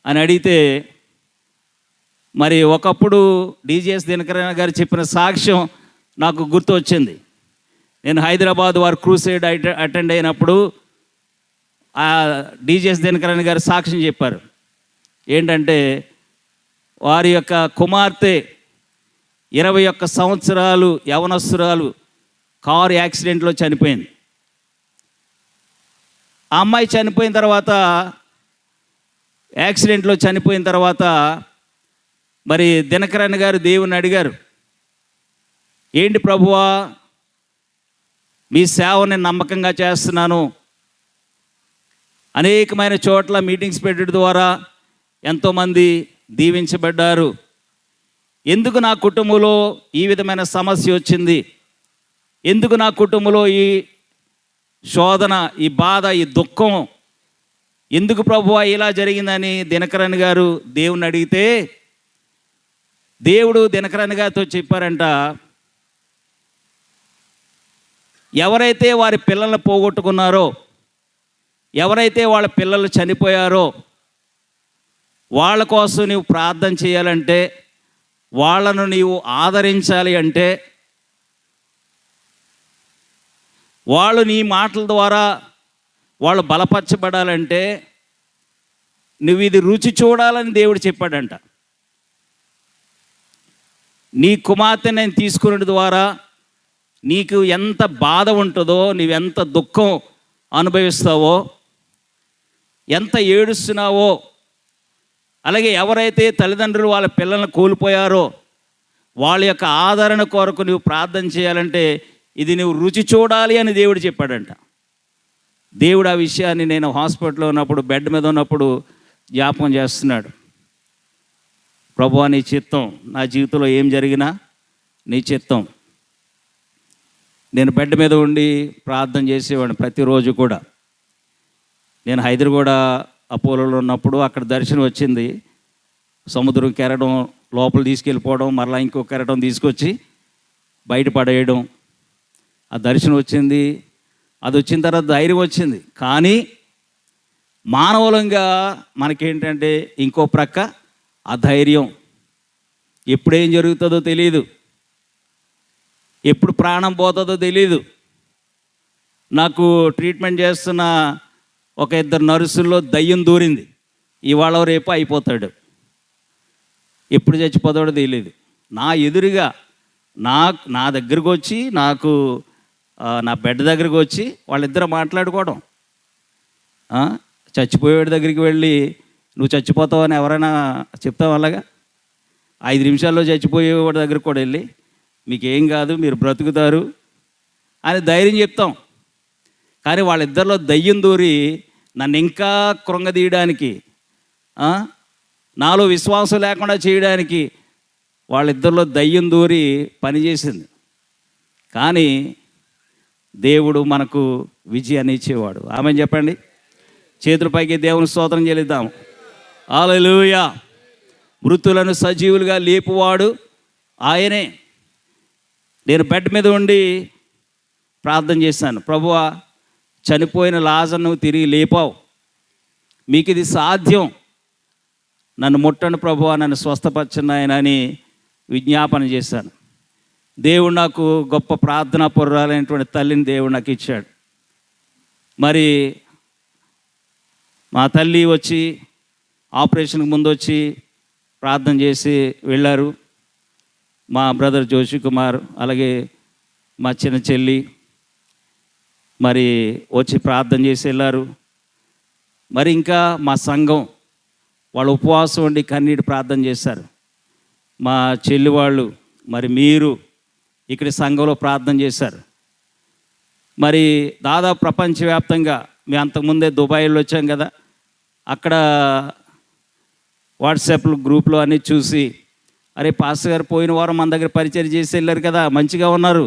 అని అడిగితే, మరి ఒకప్పుడు డీజీఎస్ దినకరన్ గారు చెప్పిన సాక్ష్యం నాకు గుర్తు వచ్చింది. నేను హైదరాబాద్ వారు క్రూసేడ్ అటెండ్ అయినప్పుడు ఆ డీజీఎస్ దినకరన్ గారు సాక్ష్యం చెప్పారు. ఏంటంటే, వారి యొక్క కుమార్తె 21 సంవత్సరాలు యవనస్తురాలు కారు యాక్సిడెంట్లో చనిపోయింది. ఆ అమ్మాయి చనిపోయిన తర్వాత, యాక్సిడెంట్లో చనిపోయిన తర్వాత మరి దినకరన్ గారు దేవుని అడిగారు, ఏంటి ప్రభువా, మీ సేవని నమ్మకంగా చేస్తున్నాను, అనేకమైన చోట్ల మీటింగ్స్ పెట్టడం ద్వారా ఎంతోమంది దీవించబడ్డారు, ఎందుకు నా కుటుంబంలో ఈ విధమైన సమస్య వచ్చింది, ఎందుకు నా కుటుంబంలో ఈ శోధన, ఈ బాధ, ఈ దుఃఖం ఎందుకు ప్రభువా ఇలా జరిగిందని దినకరన్ గారు దేవుని అడిగితే, దేవుడు దినకరన్ గారితో చెప్పారంట, ఎవరైతే వారి పిల్లల్ని పోగొట్టుకున్నారో, ఎవరైతే వాళ్ళ పిల్లలు చనిపోయారో వాళ్ళ కోసం నీవు ప్రార్థన చేయాలంటే, వాళ్ళను నీవు ఆదరించాలి అంటే, వాళ్ళు నీ మాటల ద్వారా వాళ్ళు బలపరచబడాలంటే నువ్వు ఇది రుచి చూడాలని దేవుడు చెప్పాడంట. నీ కుమార్తె నేను తీసుకునే ద్వారా నీకు ఎంత బాధ ఉంటుందో, నీవెంత దుఃఖం అనుభవిస్తావో, ఎంత ఏడుస్తున్నావో, అలాగే ఎవరైతే తల్లిదండ్రులు వాళ్ళ పిల్లల్ని కోల్పోయారో వాళ్ళ యొక్క ఆదరణ కొరకు నువ్వు ప్రార్థన చేయాలంటే ఇది నువ్వు రుచి చూడాలి అని దేవుడు చెప్పాడంట. దేవుడు ఆ విషయాన్ని నేను హాస్పిటల్లో ఉన్నప్పుడు, బెడ్ మీద ఉన్నప్పుడు జ్ఞాపకం చేస్తున్నాడు. ప్రభువా, నీ చిత్తం, నా జీవితంలో ఏం జరిగినా నీ చిత్తం. నేను బెడ్ మీద ఉండి ప్రార్థన చేసేవాడిని ప్రతిరోజు కూడా. నేను హైదరాబాద్ అపోలోలో ఉన్నప్పుడు అక్కడ దర్శనం వచ్చింది. సముద్రం కెరటం లోపల తీసుకెళ్ళిపోవడం, మరలా ఇంకో కెరటం తీసుకొచ్చి బయట పడేయడం, ఆ దర్శనం వచ్చింది. అది వచ్చిన తర్వాత ధైర్యం వచ్చింది. కానీ మానవులంగా మనకేంటంటే ఇంకో ప్రక్క ఆ ధైర్యం, ఎప్పుడేం జరుగుతుందో తెలియదు, ఎప్పుడు ప్రాణం పోతుందో తెలియదు. నాకు ట్రీట్మెంట్ చేస్తున్న ఒక 2 నర్సుల్లో దయ్యం దూరింది. ఇవాళ రేపు అయిపోతాడు, ఎప్పుడు చచ్చిపోతాడో తెలియదు. నా ఎదురుగా నా దగ్గరకు వచ్చి, నాకు నా బెడ్ దగ్గరికి వచ్చి వాళ్ళిద్దరూ మాట్లాడుకోవడం. చచ్చిపోయేవాడి దగ్గరికి వెళ్ళి నువ్వు చచ్చిపోతావని ఎవరైనా చెప్తావు? అలాగా 5 నిమిషాల్లో చచ్చిపోయేవాడి దగ్గరికి కూడా వెళ్ళి మీకేం కాదు, మీరు బ్రతుకుతారు అని ధైర్యం చెప్తాం. కానీ వాళ్ళిద్దరిలో దయ్యం దూరి నన్ను ఇంకా కృంగదీయడానికి, నాలో విశ్వాసం లేకుండా చేయడానికి వాళ్ళిద్దరిలో దయ్యం దూరి పనిచేసింది. కానీ దేవుడు మనకు విజయాన్ని ఇచ్చేవాడు. ఆమె చెప్పండి, చేతులపైకి దేవుని స్తోత్రం చెల్లిద్దాం. హల్లెలూయా. మృతులను సజీవులుగా లేపువాడు ఆయనే. నేను బెడ్ మీద ఉండి ప్రార్థన చేశాను, ప్రభువా, చనిపోయిన లాజర్ను తిరిగి లేపావు, మీకు ఇది సాధ్యం, నన్ను ముట్టండి ప్రభువా, నన్ను స్వస్థపరచండి ఆయన అని విజ్ఞాపన చేశాను. దేవుడు నాకు గొప్ప ప్రార్థనా పరురాలైనటువంటి తల్లిని దేవుడు నాకు ఇచ్చాడు. మరి మా తల్లి వచ్చి ఆపరేషన్కి ముందు వచ్చి ప్రార్థన చేసి వెళ్ళారు. మా బ్రదర్ జోషి కుమార్, అలాగే మా చిన్న చెల్లి మరి వచ్చి ప్రార్థన చేసి వెళ్ళారు. మరి ఇంకా మా సంఘం వాళ్ళు ఉపవాసం ఉండి కన్నీటి ప్రార్థన చేశారు. మా చెల్లి వాళ్ళు, మరి మీరు ఇక్కడ సంఘంలో ప్రార్థన చేశారు. మరి దాదాపు ప్రపంచవ్యాప్తంగా, మేము అంతకుముందే దుబాయ్లో వచ్చాం కదా, అక్కడ వాట్సాప్ గ్రూప్లో అన్నీ చూసి అరే పాస్టర్ గారు పోయిన వారం మన దగ్గర పరిచయం చేసి వెళ్ళారు కదా, మంచిగా ఉన్నారు,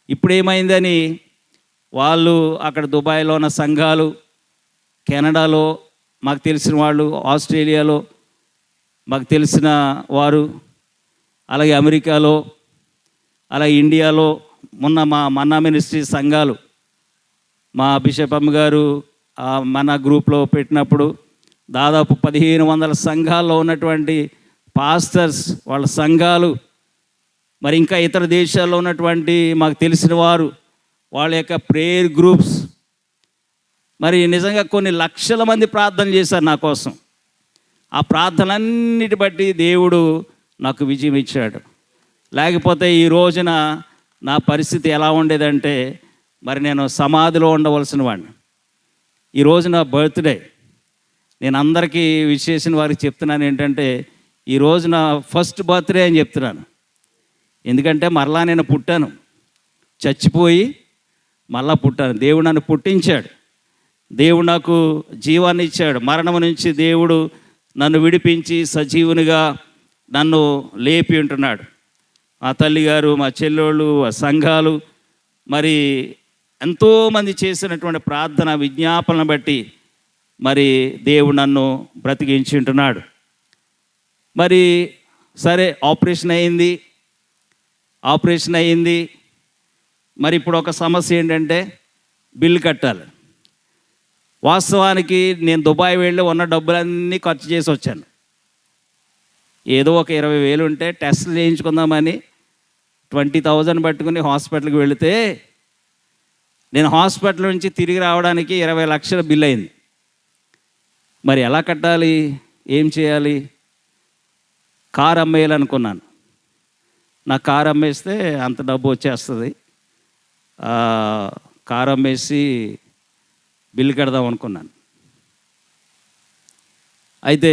ఇప్పుడు ఏమైందని వాళ్ళు అక్కడ దుబాయ్లో ఉన్న సంఘాలు, కెనడాలో మాకు తెలిసిన వాళ్ళు, ఆస్ట్రేలియాలో మాకు తెలిసిన వారు, అలాగే అమెరికాలో, అలాగే ఇండియాలో మొన్న మా మన్నా మినిస్ట్రీ సంఘాలు మా బిషప్ అమ్మ గారు మన గ్రూప్లో పెట్టినప్పుడు దాదాపు 1500 సంఘాల్లో ఉన్నటువంటి పాస్టర్స్ వాళ్ళ సంఘాలు, మరి ఇంకా ఇతర దేశాల్లో ఉన్నటువంటి మాకు తెలిసిన వారు వాళ్ళ యొక్క ప్రేయర్ గ్రూప్స్, మరి నిజంగా కొన్ని లక్షల మంది ప్రార్థన చేశారు నా కోసం. ఆ ప్రార్థనలన్నిటి బట్టి దేవుడు నాకు విజయం ఇచ్చాడు. లేకపోతే ఈ రోజున నా పరిస్థితి ఎలా ఉండేదంటే, మరి నేను సమాధిలో ఉండవలసిన వాడిని. ఈరోజు నా బర్త్డే. నేను అందరికీ విష్ చేసిన వారికి చెప్తున్నాను ఏంటంటే, ఈరోజు నా ఫస్ట్ బర్త్డే అని చెప్తున్నాను. ఎందుకంటే మరలా నేను పుట్టాను, చచ్చిపోయి మళ్ళా పుట్టాను. దేవుడు నన్ను పుట్టించాడు, దేవుడు నాకు జీవాన్ని ఇచ్చాడు. మరణం నుంచి దేవుడు నన్ను విడిపించి సజీవునిగా నన్ను లేపి ఉంటున్నాడు. మా తల్లిగారు, మా చెల్లెళ్ళు, సంఘాలు, మరి ఎంతోమంది చేసినటువంటి ప్రార్థన విజ్ఞాపనను బట్టి మరి దేవుడు నన్ను బ్రతికించి ఉంటున్నాడు. మరి సరే, ఆపరేషన్ అయింది. మరి ఇప్పుడు ఒక సమస్య ఏంటంటే బిల్లు కట్టాలి. వాస్తవానికి నేను దుబాయ్ వెళ్ళి ఉన్న డబ్బులన్నీ ఖర్చు చేసి వచ్చాను. ఏదో ఒక 20,000 ఉంటే టెస్టులు చేయించుకుందామని 20,000 పట్టుకుని హాస్పిటల్కి వెళితే నేను హాస్పిటల్ నుంచి తిరిగి రావడానికి 20 లక్షల బిల్ అయింది. మరి ఎలా కట్టాలి, ఏం చేయాలి? కారు అమ్మేయాలనుకున్నాను. నా కారు అమ్మేస్తే అంత డబ్బు వచ్చేస్తుంది, కారు అమ్మేసి బిల్లు కడదాం అనుకున్నాను. అయితే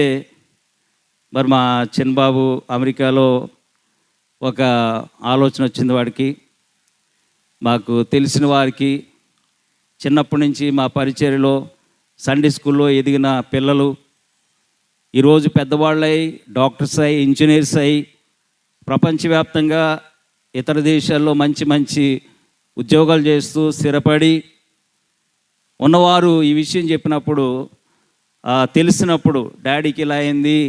మరి మా చిన్నబాబు అమెరికాలో ఒక ఆలోచన వచ్చింది వాడికి. మాకు తెలిసిన వారికి చిన్నప్పటి నుంచి మా పరిచర్యలో సండే స్కూల్లో ఎదిగిన పిల్లలు ఈరోజు పెద్దవాళ్ళై, డాక్టర్స్ అయి, ఇంజనీర్స్ అయి, ప్రపంచవ్యాప్తంగా ఇతర దేశాల్లో మంచి మంచి ఉద్యోగాలు చేస్తూ స్థిరపడి ఉన్నవారు ఈ విషయం చెప్పినప్పుడు, తెలిసినప్పుడు డాడీకి ఇలా అయింది,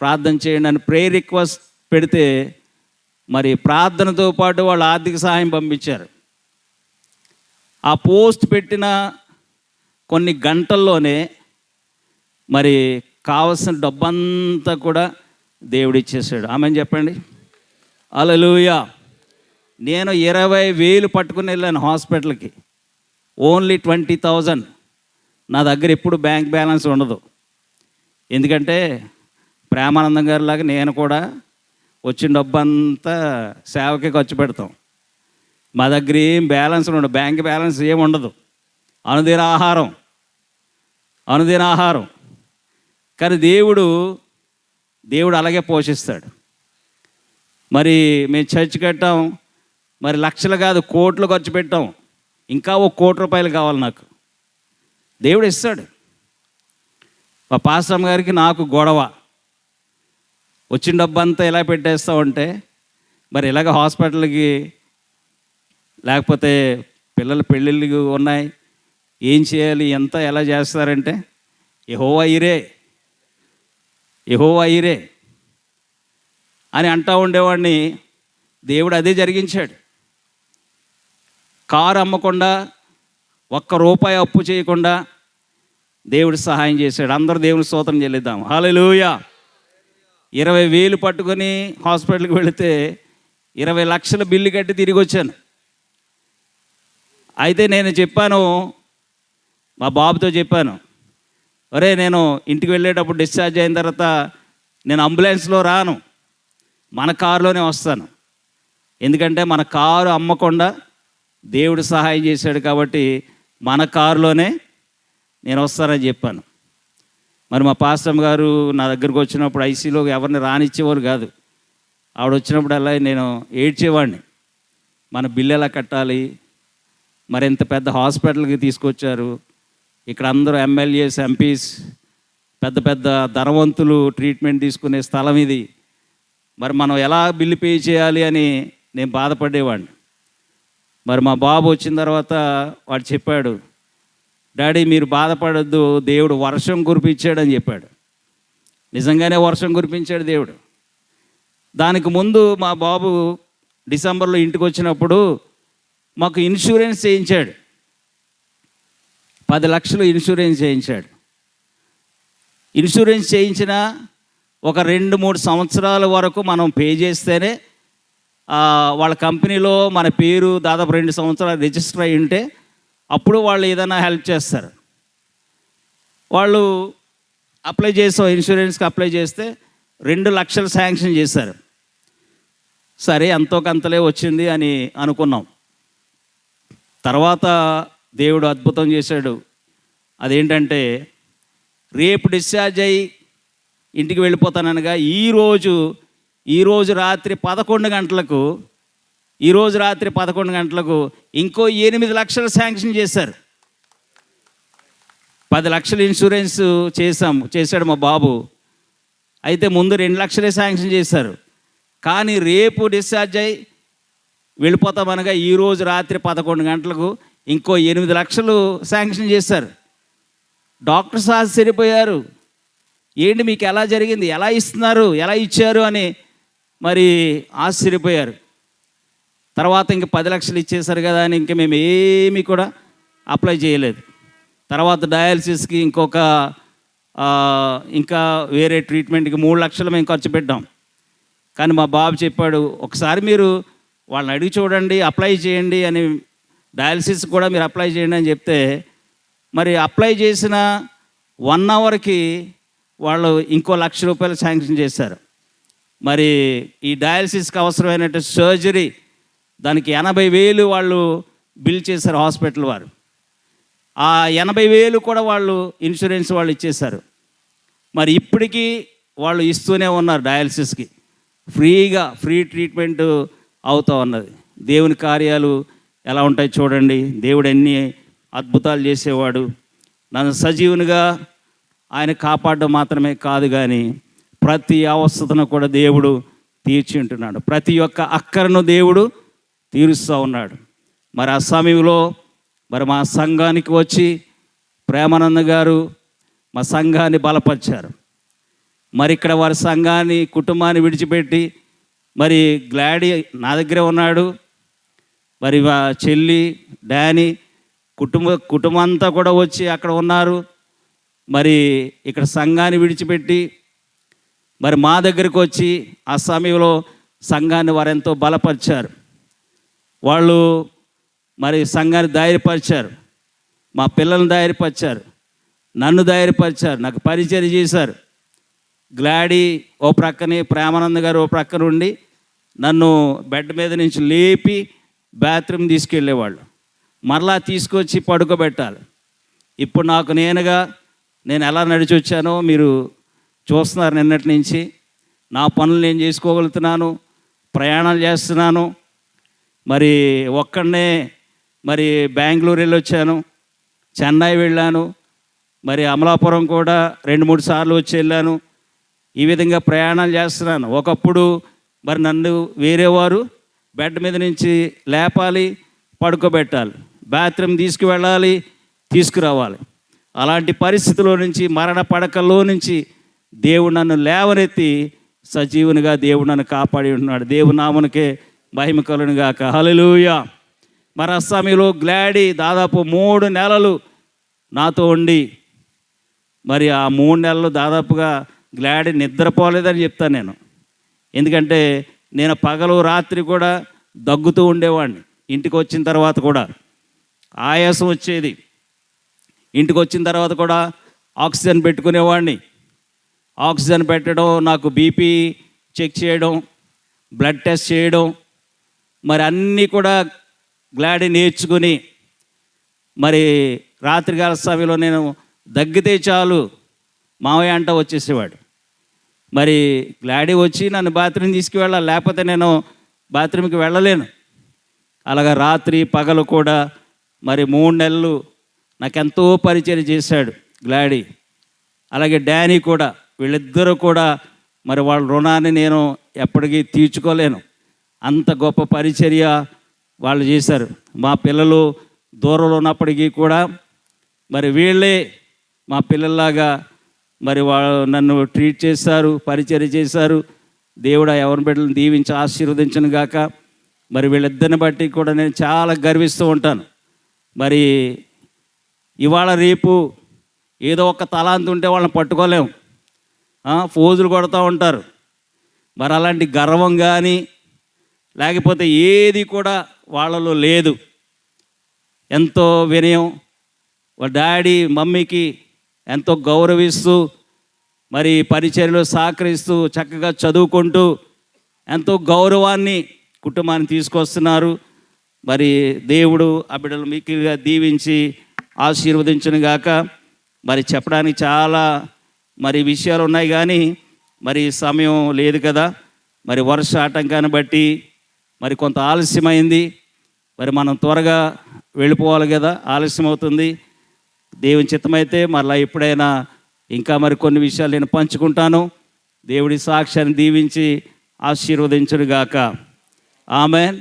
ప్రార్థన చేయండి అని ప్రేయర్ రిక్వెస్ట్ పెడితే మరి ప్రార్థనతో పాటు వాళ్ళు ఆర్థిక సహాయం పంపించారు. ఆ పోస్ట్ పెట్టిన కొన్ని గంటల్లోనే మరి కావలసిన డబ్బంతా కూడా దేవుడు ఇచ్చేసాడు. ఆమెను చెప్పండి, హల్లెలూయా. నేను 20,000 పట్టుకుని వెళ్ళాను హాస్పిటల్కి, ఓన్లీ 20,000. నా దగ్గర ఎప్పుడు బ్యాంక్ బ్యాలెన్స్ ఉండదు. ఎందుకంటే ప్రేమానందం గారిలాగా నేను కూడా వచ్చిన డబ్బంతా సేవకే ఖర్చు పెడతాం. మా దగ్గర ఏం బ్యాలెన్స్ ఉండదు, బ్యాంక్ బ్యాలెన్స్ ఏమి ఉండదు. అనుదిన ఆహారం. కానీ దేవుడు అలాగే పోషిస్తాడు. మరి మేము చర్చ్ కట్టాం, మరి లక్షలు కాదు కోట్లు ఖర్చు పెట్టాం. ఇంకా ₹1 కోటి కావాలి నాకు, దేవుడు ఇస్తాడు. మా పాస్టర్ గారికి నాకు గొడవ, వచ్చిన డబ్బంతా ఎలా పెట్టేస్తామంటే, మరి ఇలాగ హాస్పిటల్కి లేకపోతే పిల్లల పెళ్ళిళ్ళు ఉన్నాయి, ఏం చేయాలి, ఎంత ఎలా చేస్తారంటే యెహోవా ఈరే అని అంటూ ఉండేవాడిని. దేవుడు అదే జరిగించాడు. కారు అమ్మకుండా, ₹1 అప్పు చేయకుండా దేవుడు సహాయం చేశాడు. అందరూ దేవుని స్తోత్రం చెల్లిద్దాం, హల్లెలూయా. 20,000 పట్టుకొని హాస్పిటల్కి వెళితే 20 లక్షల బిల్లు కట్టి తిరిగి వచ్చాను. అయితే నేను చెప్పాను, మా బాబుతో చెప్పాను, ఒరే నేను ఇంటికి వెళ్ళేటప్పుడు డిశ్చార్జ్ అయిన తర్వాత నేను అంబులెన్స్లో రాను, మన కారులోనే వస్తాను. ఎందుకంటే మన కారు అమ్మకుండా దేవుడు సహాయం చేశాడు కాబట్టి మన కారులోనే నేను వస్తానని చెప్పాను. మరి మా పాస్టర్ గారు నా దగ్గరకు వచ్చినప్పుడు ఐసీలో ఎవరిని రానిచ్చేవారు కాదు. ఆవిడ వచ్చినప్పుడల్లా నేను ఏడ్చేవాడిని, మన బిల్లు ఎలా కట్టాలి, మరి ఎంత పెద్ద హాస్పిటల్కి తీసుకొచ్చారు, ఇక్కడ అందరూ ఎమ్మెల్యేస్, ఎంపీస్, పెద్ద పెద్ద ధనవంతులు ట్రీట్మెంట్ తీసుకునే స్థలం ఇది, మరి మనం ఎలా బిల్లు పే చేయాలి అని నేను బాధపడేవాడిని. మరి మా బాబు వచ్చిన తర్వాత వాడు చెప్పాడు, డాడీ మీరు బాధపడద్దు, దేవుడు వర్షం కురిపించాడని చెప్పాడు. నిజంగానే వర్షం కురిపించాడు దేవుడు. దానికి ముందు మా బాబు డిసెంబర్లో ఇంటికి వచ్చినప్పుడు మాకు ఇన్సూరెన్స్ చేయించాడు. 10 లక్షలు ఇన్సూరెన్స్ చేయించాడు. ఇన్సూరెన్స్ చేయించిన ఒక 2-3 సంవత్సరాల వరకు మనం పే చేస్తేనే వాళ్ళ కంపెనీలో మన పేరు దాదాపు 2 సంవత్సరాలు రిజిస్టర్ అయి ఉంటే అప్పుడు వాళ్ళు ఏదైనా హెల్ప్ చేస్తారు. వాళ్ళు అప్లై చేసాం, ఇన్సూరెన్స్కి అప్లై చేస్తే 2 లక్షలు శాంక్షన్ చేశారు. సరే ఎంతో కొంతలే వచ్చింది అని అనుకున్నాం. తర్వాత దేవుడు అద్భుతం చేశాడు. అదేంటంటే రేపు డిశ్చార్జ్ అయ్యి ఇంటికి వెళ్ళిపోతాననగా ఈరోజు రాత్రి 11 గంటలకు ఇంకో 8 లక్షలు శాంక్షన్ చేశారు. 10 లక్షలు ఇన్సూరెన్స్ చేశాడు మా బాబు. అయితే ముందు 2 లక్షలే శాంక్షన్ చేశారు. కానీ రేపు డిశ్చార్జ్ అయ్యి వెళ్ళిపోతామనగా ఈరోజు రాత్రి 11 గంటలకు ఇంకో 8 లక్షలు శాంక్షన్ చేశారు. డాక్టర్స్ ఆశ్చర్యపోయారు, ఏంటి మీకు ఎలా జరిగింది, ఎలా ఇచ్చారు అని మరి ఆశ్చర్యపోయారు. తర్వాత ఇంక 10 లక్షలు ఇచ్చేశారు కదా అని ఇంక మేము ఏమీ కూడా అప్లై చేయలేదు. తర్వాత డయాలసిస్కి ఇంకా వేరే ట్రీట్మెంట్కి 3 లక్షలు మేము ఖర్చు పెట్టాం. కానీ మా బాబు చెప్పాడు, ఒకసారి మీరు వాళ్ళని అడిగి చూడండి, అప్లై చేయండి అని, డయాలసిస్ కూడా మీరు అప్లై చేయండి అని చెప్తే మరి అప్లై చేసిన 1 అవర్కి వాళ్ళు ఇంకో ₹1,00,000 శాంక్షన్ చేశారు. మరి ఈ డయాలసిస్కి అవసరమైనట్టు సర్జరీ దానికి 80,000 వాళ్ళు బిల్ చేశారు హాస్పిటల్ వారు. ఆ 80,000 కూడా వాళ్ళు ఇన్సూరెన్స్ వాళ్ళు ఇచ్చేశారు. మరి ఇప్పటికీ వాళ్ళు ఇస్తూనే ఉన్నారు, డయాలసిస్కి ఫ్రీ ట్రీట్మెంట్ అవుతూ ఉన్నది. దేవుని కార్యాలు ఎలా ఉంటాయి చూడండి. దేవుడు ఎన్ని అద్భుతాలు చేసేవాడు. నన్ను సజీవునిగా ఆయన కాపాడడం మాత్రమే కాదు, కానీ ప్రతి అవస్థను కూడా దేవుడు తీర్చి ఉంటున్నాడు. ప్రతి ఒక్క అక్కరను దేవుడు తీరుస్తూ ఉన్నాడు. మరి ఆ సమయంలో మరి మా సంఘానికి వచ్చి ప్రేమానంద గారు మా సంఘాన్ని బలపరిచారు. మరి ఇక్కడ వారి కుటుంబాన్ని విడిచిపెట్టి మరి గ్లాడీ నా దగ్గరే ఉన్నాడు. మరి మా చెల్లి డానీ కుటుంబం అంతా కూడా వచ్చి అక్కడ ఉన్నారు. మరి ఇక్కడ సంఘాన్ని విడిచిపెట్టి మరి మా దగ్గరికి వచ్చి ఆ సమయంలో సంఘాన్ని వారెంతో బలపరిచారు. వాళ్ళు మరి సంఘాన్ని ధైర్యపరిచారు, మా పిల్లల్ని ధైర్యపరిచారు, నన్ను ధైర్యపరిచారు, నాకు పరిచయం చేశారు. గ్లాడీ ఓ ప్రక్కనే, ప్రేమానంద గారు ఓ ప్రక్కన ఉండి నన్ను బెడ్ మీద నుంచి లేపి బాత్రూమ్ తీసుకెళ్ళేవాళ్ళు, మరలా తీసుకొచ్చి పడుకోబెట్టాలి. ఇప్పుడు నేను ఎలా నడిచి వచ్చానో మీరు చూస్తున్నారు. నిన్నటి నుంచి నా పనులు నేను చేసుకోగలుగుతున్నాను, ప్రయాణాలు చేస్తున్నాను. మరి ఒక్కడనే మరి బెంగళూరు వెళ్ళొచ్చాను, చెన్నై వెళ్ళాను, మరి అమలాపురం కూడా 2-3 సార్లు వచ్చి వెళ్ళాను. ఈ విధంగా ప్రయాణాలు చేస్తున్నాను. ఒకప్పుడు మరి నన్ను వేరేవారు బెడ్ మీద నుంచి లేపాలి, పడుకోబెట్టాలి, బాత్రూమ్ తీసుకువెళ్ళాలి, తీసుకురావాలి. అలాంటి పరిస్థితుల్లో నుంచి, మరణ పడకల్లో నుంచి దేవుడు నన్ను లేవనెత్తి సజీవునిగా దేవుడు నన్ను కాపాడి ఉన్నాడు. దేవుని నామమునకే మహిమ కలుగును గాక. హల్లెలూయా. మరి ఆ సమయంలో గ్లాడీ దాదాపు 3 నెలలు నాతో ఉండి, మరి ఆ 3 నెలలు దాదాపుగా గ్లాడీ నిద్రపోలేదని చెప్తాను నేను. ఎందుకంటే నేను పగలు రాత్రి కూడా దగ్గుతూ ఉండేవాడిని. ఇంటికి వచ్చిన తర్వాత కూడా ఆయాసం వచ్చేది. ఇంటికి వచ్చిన తర్వాత కూడా ఆక్సిజన్ పెట్టుకునేవాడిని. ఆక్సిజన్ పెట్టడం, నాకు బీపీ చెక్ చేయడం, బ్లడ్ టెస్ట్ చేయడం, మరి అన్నీ కూడా గ్లాడీ నేర్చుకుని, మరి రాత్రికాల సమయంలో నేను దగ్గితే చాలు మావయ్య అంట వచ్చేసేవాడు. మరి గ్లాడీ వచ్చి నన్ను బాత్రూమ్ తీసుకువెళ్ళాలి, లేకపోతే నేను బాత్రూమ్కి వెళ్ళలేను. అలాగా రాత్రి పగలు కూడా మరి 3 నెలలు నాకెంతో పరిచయం చేశాడు గ్లాడీ. అలాగే డానీ కూడా, వీళ్ళిద్దరూ కూడా మరి వాళ్ళ రుణాన్ని నేను ఎప్పటికీ తీర్చుకోలేను. అంత గొప్ప పరిచర్య వాళ్ళు చేశారు. మా పిల్లలు దూరంలో ఉన్నప్పటికీ కూడా మరి వీళ్ళే మా పిల్లల్లాగా మరి వాళ్ళు నన్ను ట్రీట్ చేశారు, పరిచర్య చేశారు. దేవుడు ఎవరి బిడ్డలను దీవించి ఆశీర్వదించను గాక. మరి వీళ్ళిద్దరిని బట్టి కూడా నేను చాలా గర్విస్తూ ఉంటాను. మరి ఇవాళ రేపు ఏదో ఒక తలాంతి ఉంటే వాళ్ళని పట్టుకోలేము, ఫోజులు కొడుతూ ఉంటారు. మరి అలాంటి గర్వం కానీ లేకపోతే ఏది కూడా వాళ్ళలో లేదు. ఎంతో వినయం, వాళ్ళ డాడీ మమ్మీకి ఎంతో గౌరవిస్తూ మరి పరిచర్యలో సహకరిస్తూ చక్కగా చదువుకుంటూ ఎంతో గౌరవాన్ని కుటుంబాన్ని తీసుకొస్తున్నారు. మరి దేవుడు ఆ బిడ్డలు మీకుగా దీవించి ఆశీర్వదించును గాక. మరి చెప్పడానికి చాలా మరి విషయాలు ఉన్నాయి కానీ మరి సమయం లేదు కదా. మరి వర్ష ఆటంకాన్ని బట్టి మరి కొంత ఆలస్యమైంది. మరి మనం త్వరగా వెళ్ళిపోవాలి కదా, ఆలస్యం అవుతుంది. దేవుని చిత్తమైతే మరలా ఎప్పుడైనా ఇంకా మరి కొన్ని విషయాలు నేను పంచుకుంటాను. దేవుడి సాక్ష్యాన్ని దీవించి ఆశీర్వదించును గాక. ఆమేన్.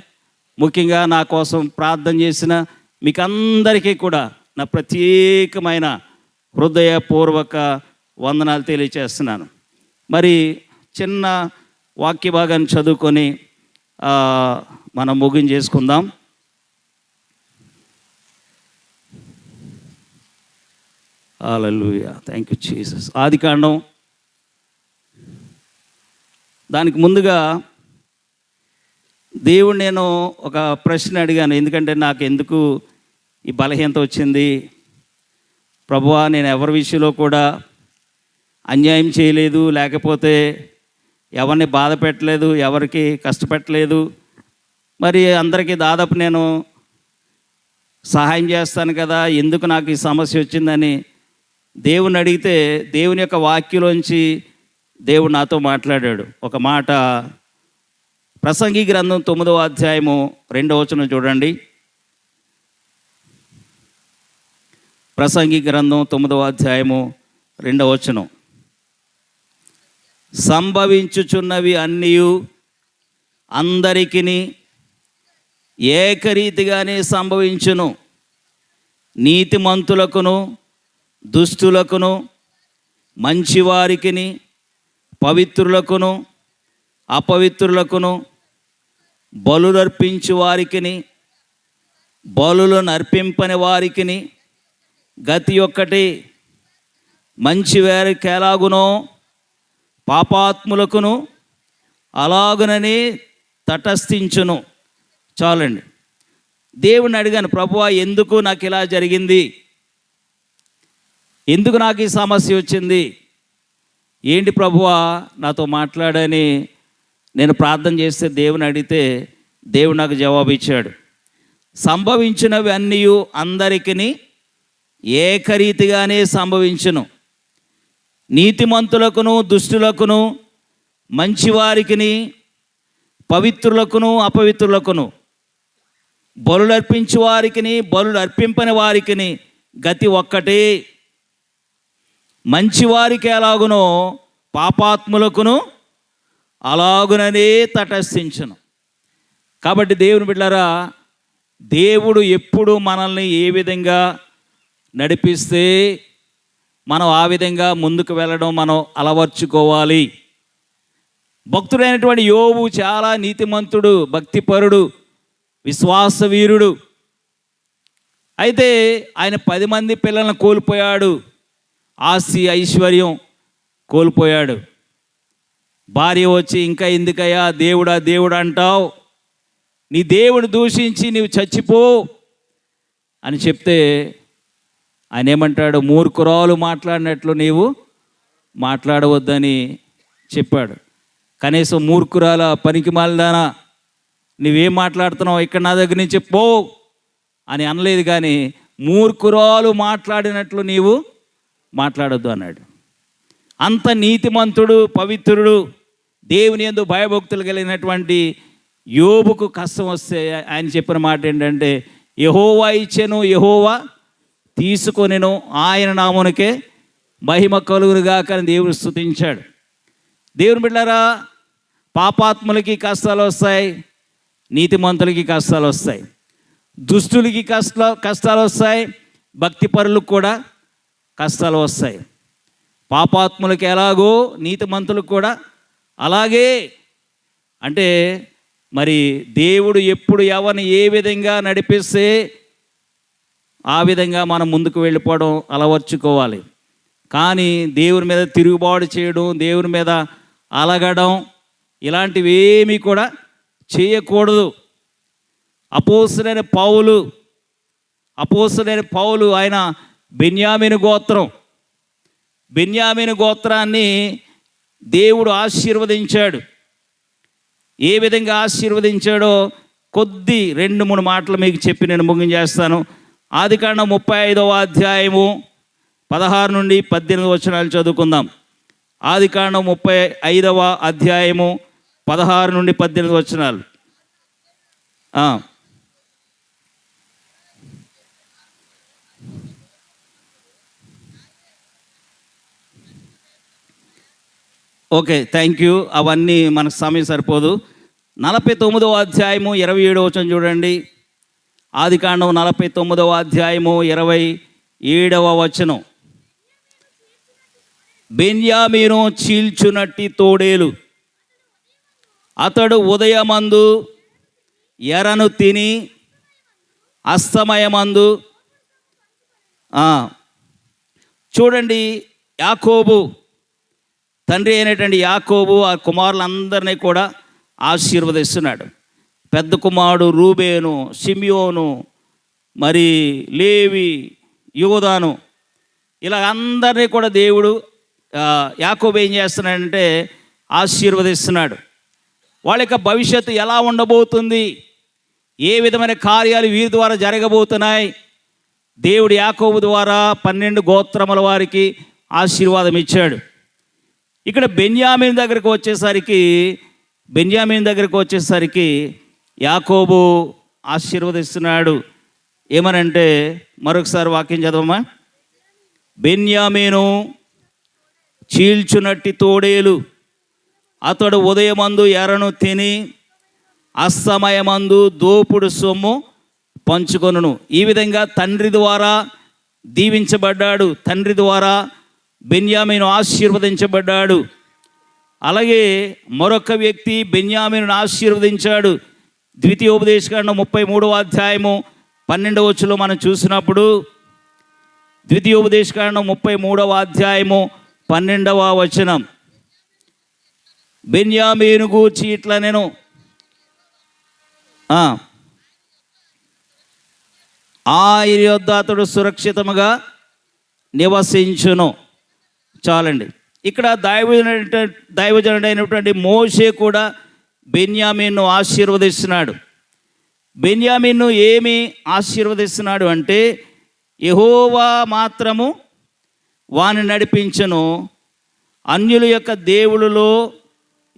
ముఖ్యంగా నా కోసం ప్రార్థన చేసిన మీకు అందరికీ కూడా నా ప్రత్యేకమైన హృదయపూర్వక వందనాలు తెలియచేస్తున్నాను. మరి చిన్న వాక్య భాగాన్ని చదువుకొని మనం ముగించేసుకుందాం. హల్లెలూయా, థ్యాంక్ యూ జీసస్. ఆదికాండం, దానికి ముందుగా దేవుడు నేను ఒక ప్రశ్న అడిగాను. ఎందుకంటే నాకు ఎందుకు ఈ బలహీనత వచ్చింది ప్రభువా, నేను ఎవరి విషయంలో కూడా అన్యాయం చేయలేదు, లేకపోతే ఎవరిని బాధ పెట్టలేదు, ఎవరికి కష్టపెట్టలేదు. మరి అందరికీ దాదాపు నేను సహాయం చేస్తాను కదా, ఎందుకు నాకు ఈ సమస్య వచ్చిందని దేవుని అడిగితే దేవుని యొక్క వాక్యంలోంచి దేవుడు నాతో మాట్లాడాడు. ఒక మాట ప్రసంగి గ్రంథం 9వ అధ్యాయము 2వ వచనం చూడండి. ప్రసంగి గ్రంథం 9వ అధ్యాయము 2వ వచనం. సంభవించుచున్నవి అన్నీ అందరికిని ఏకరీతిగానే సంభవించును. నీతిమంతులకును దుష్టులకును మంచివారికిని పవిత్రులకును అపవిత్రులకును బలులర్పించు వారికిని బలులను అర్పింపని వారికిని గతి ఒక్కటి. మంచి వారికి ఎలాగునో పాపాత్ములకును అలాగునని తటస్థించును. చాలండి. దేవుని అడిగాను, ప్రభువా ఎందుకు నాకు ఇలా జరిగింది, ఎందుకు నాకు ఈ సమస్య వచ్చింది, ఏంటి ప్రభువా నాతో మాట్లాడని నేను ప్రార్థన చేస్తే దేవుని అడిగితే దేవుడు నాకు జవాబు ఇచ్చాడు. సంభవించినవి అన్నీ అందరికీ ఏకరీతిగానే సంభవించును. నీతిమంతులకును దుష్టులకును మంచివారికిని పవిత్రులకును అపవిత్రులకును బలులర్పించు వారికిని బలులు అర్పింపని వారికిని గతి ఒక్కటే. మంచివారికి ఎలాగునో పాపాత్ములకును అలాగుననే తటస్థించును. కాబట్టి దేవుని బిడ్డలారా, దేవుడు ఎప్పుడు మనల్ని ఏ విధంగా నడిపిస్తే మనం ఆ విధంగా ముందుకు వెళ్ళడం మనం అలవర్చుకోవాలి. భక్తుడైనటువంటి యోబు చాలా నీతిమంతుడు, భక్తిపరుడు, విశ్వాసవీరుడు. అయితే ఆయన 10 మంది పిల్లలను కోల్పోయాడు, ఆస్తి ఐశ్వర్యం కోల్పోయాడు. భార్య వచ్చి ఇంకా ఎందుకయ్యా దేవుడా దేవుడు అంటావు, నీ దేవుని దూషించి నీవు చచ్చిపో అని చెప్తే ఆయన ఏమంటాడు, మూర్ఖురాలు మాట్లాడినట్లు నీవు మాట్లాడవద్దని చెప్పాడు. కనీసం మూర్ఖురాల పనికి మాలిదానా నువ్వేం మాట్లాడుతున్నావు, ఇక్కడ నా దగ్గర నుంచి పో అని అనలేదు. కానీ మూర్ఖురాలు మాట్లాడినట్లు నీవు మాట్లాడొద్దు అన్నాడు. అంత నీతిమంతుడు, పవిత్రుడు, దేవుని యందు భయభక్తులు కలిగినటువంటి యోబుకు కష్టం వస్తే ఆయన చెప్పిన మాట ఏంటంటే, యెహోవా ఇచ్చెను యెహోవా తీసుకొనెను, ఆయన నామునికే మహిమ కలుగునుగాక అని దేవుడు స్తుతించాడు. దేవుని బిడ్డలారా, పాపాత్ములకి కష్టాలు వస్తాయి, నీతిమంతులకి కష్టాలు వస్తాయి. దుష్టులకి కష్టాలు వస్తాయి, భక్తిపరులకు కూడా కష్టాలు వస్తాయి. పాపాత్ములకి ఎలాగో నీతిమంతులకు కూడా అలాగే. అంటే మరి దేవుడు ఎప్పుడు ఎవరిని ఏ విధంగా నడిపిస్తే ఆ విధంగా మనం ముందుకు వెళ్ళిపోవడం అలవర్చుకోవాలి. కానీ దేవుని మీద తిరుగుబాటు చేయడం, దేవుని మీద అలగడం ఇలాంటివి ఏమీ కూడా చేయకూడదు. అపోస్తలుడైన పౌలు ఆయన బెన్యామీను గోత్రాన్ని దేవుడు ఆశీర్వదించాడు. ఏ విధంగా ఆశీర్వదించాడో 2-3 మాటలు మీకు చెప్పి నేను ముగించేస్తాను. ఆదికాండం 35వ అధ్యాయము 16 నుండి 18 వచనాలు చదువుకుందాం. ఆదికాండం 35వ అధ్యాయము 16 నుండి 18 వచనాలు. Okay, thank you. అవన్నీ మనకు సమయం సరిపోదు. 49వ అధ్యాయము 27వ వచనం చూడండి. ఆదికాండం 49వ అధ్యాయము 27వ వచనం. బెన్యామీను చీల్చునట్టి తోడేలు, అతడు ఉదయమందు ఎరను తిని అస్తమయమందు. చూడండి, యాకోబు తండ్రి అయినటువంటి యాకోబు ఆ కుమారులందరినీ కూడా ఆశీర్వదిస్తున్నాడు. పెద్ద కుమారుడు రూబేను, షిమ్యోను, మరి లేవి, యోదాను, ఇలా అందరినీ కూడా దేవుడు యాకోబు ఏం చేస్తున్నాడంటే ఆశీర్వదిస్తున్నాడు. వాళ్ళ యొక్క భవిష్యత్తు ఎలా ఉండబోతుంది, ఏ విధమైన కార్యాలు వీరి ద్వారా జరగబోతున్నాయి, దేవుడు యాకోబు ద్వారా 12 గోత్రముల వారికి ఆశీర్వాదం ఇచ్చాడు. ఇక్కడ బెన్యామీను దగ్గరికి వచ్చేసరికి యాకోబు ఆశీర్వదిస్తున్నాడు. ఏమనంటే, మరొకసారి వాక్యం చదవమ్మా. బెన్యామీను చీల్చునట్టి తోడేలు, అతడు ఉదయమందు ఎరను తిని అస్తమయమందు దోపుడు సొమ్ము పంచుకొనును. ఈ విధంగా తండ్రి ద్వారా దీవించబడ్డాడు. తండ్రి ద్వారా బెన్యామీను ఆశీర్వదించబడ్డాడు. అలాగే మరొక వ్యక్తి బెన్యామీనును ఆశీర్వదించాడు. ద్వితీయోపదేశకాండం 33వ అధ్యాయము 12వ వచనంలో మనం చూసినప్పుడు, ద్వితీయోపదేశకాండం 33వ అధ్యాయము 12వ వచనం, బెన్యామీను గూర్చి ఇట్లా నేను ఆయన యొద్ద అతడు సురక్షితముగా నివసించును. చాలండి. ఇక్కడ దైవజనుడైనటువంటి మోషే కూడా బెన్యామీను ఆశీర్వదిస్తున్నాడు. బెన్యామీను ఏమి ఆశీర్వదిస్తున్నాడు అంటే, యెహోవా మాత్రము వాని నడిపించును, అన్యుల యొక్క దేవుళ్ళలో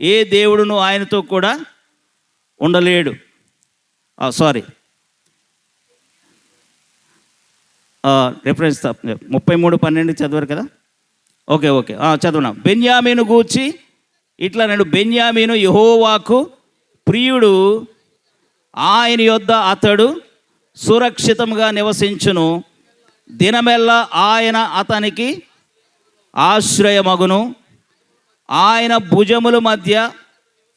ఏ దేవుడును ఆయనతో కూడా ఉండలేడు. రిఫరెన్స్ 33:12 చదివారు కదా. ఓకే చదువున్నాం. బెన్యామీను గూర్చి ఇట్లా నేను, బెన్యామీను యెహోవాకు ప్రియుడు, ఆయన యొద్ద అతడు సురక్షితంగా నివసించును, దినమెల్లా ఆయన అతనికి ఆశ్రయమగును, ఆయన భుజముల మధ్య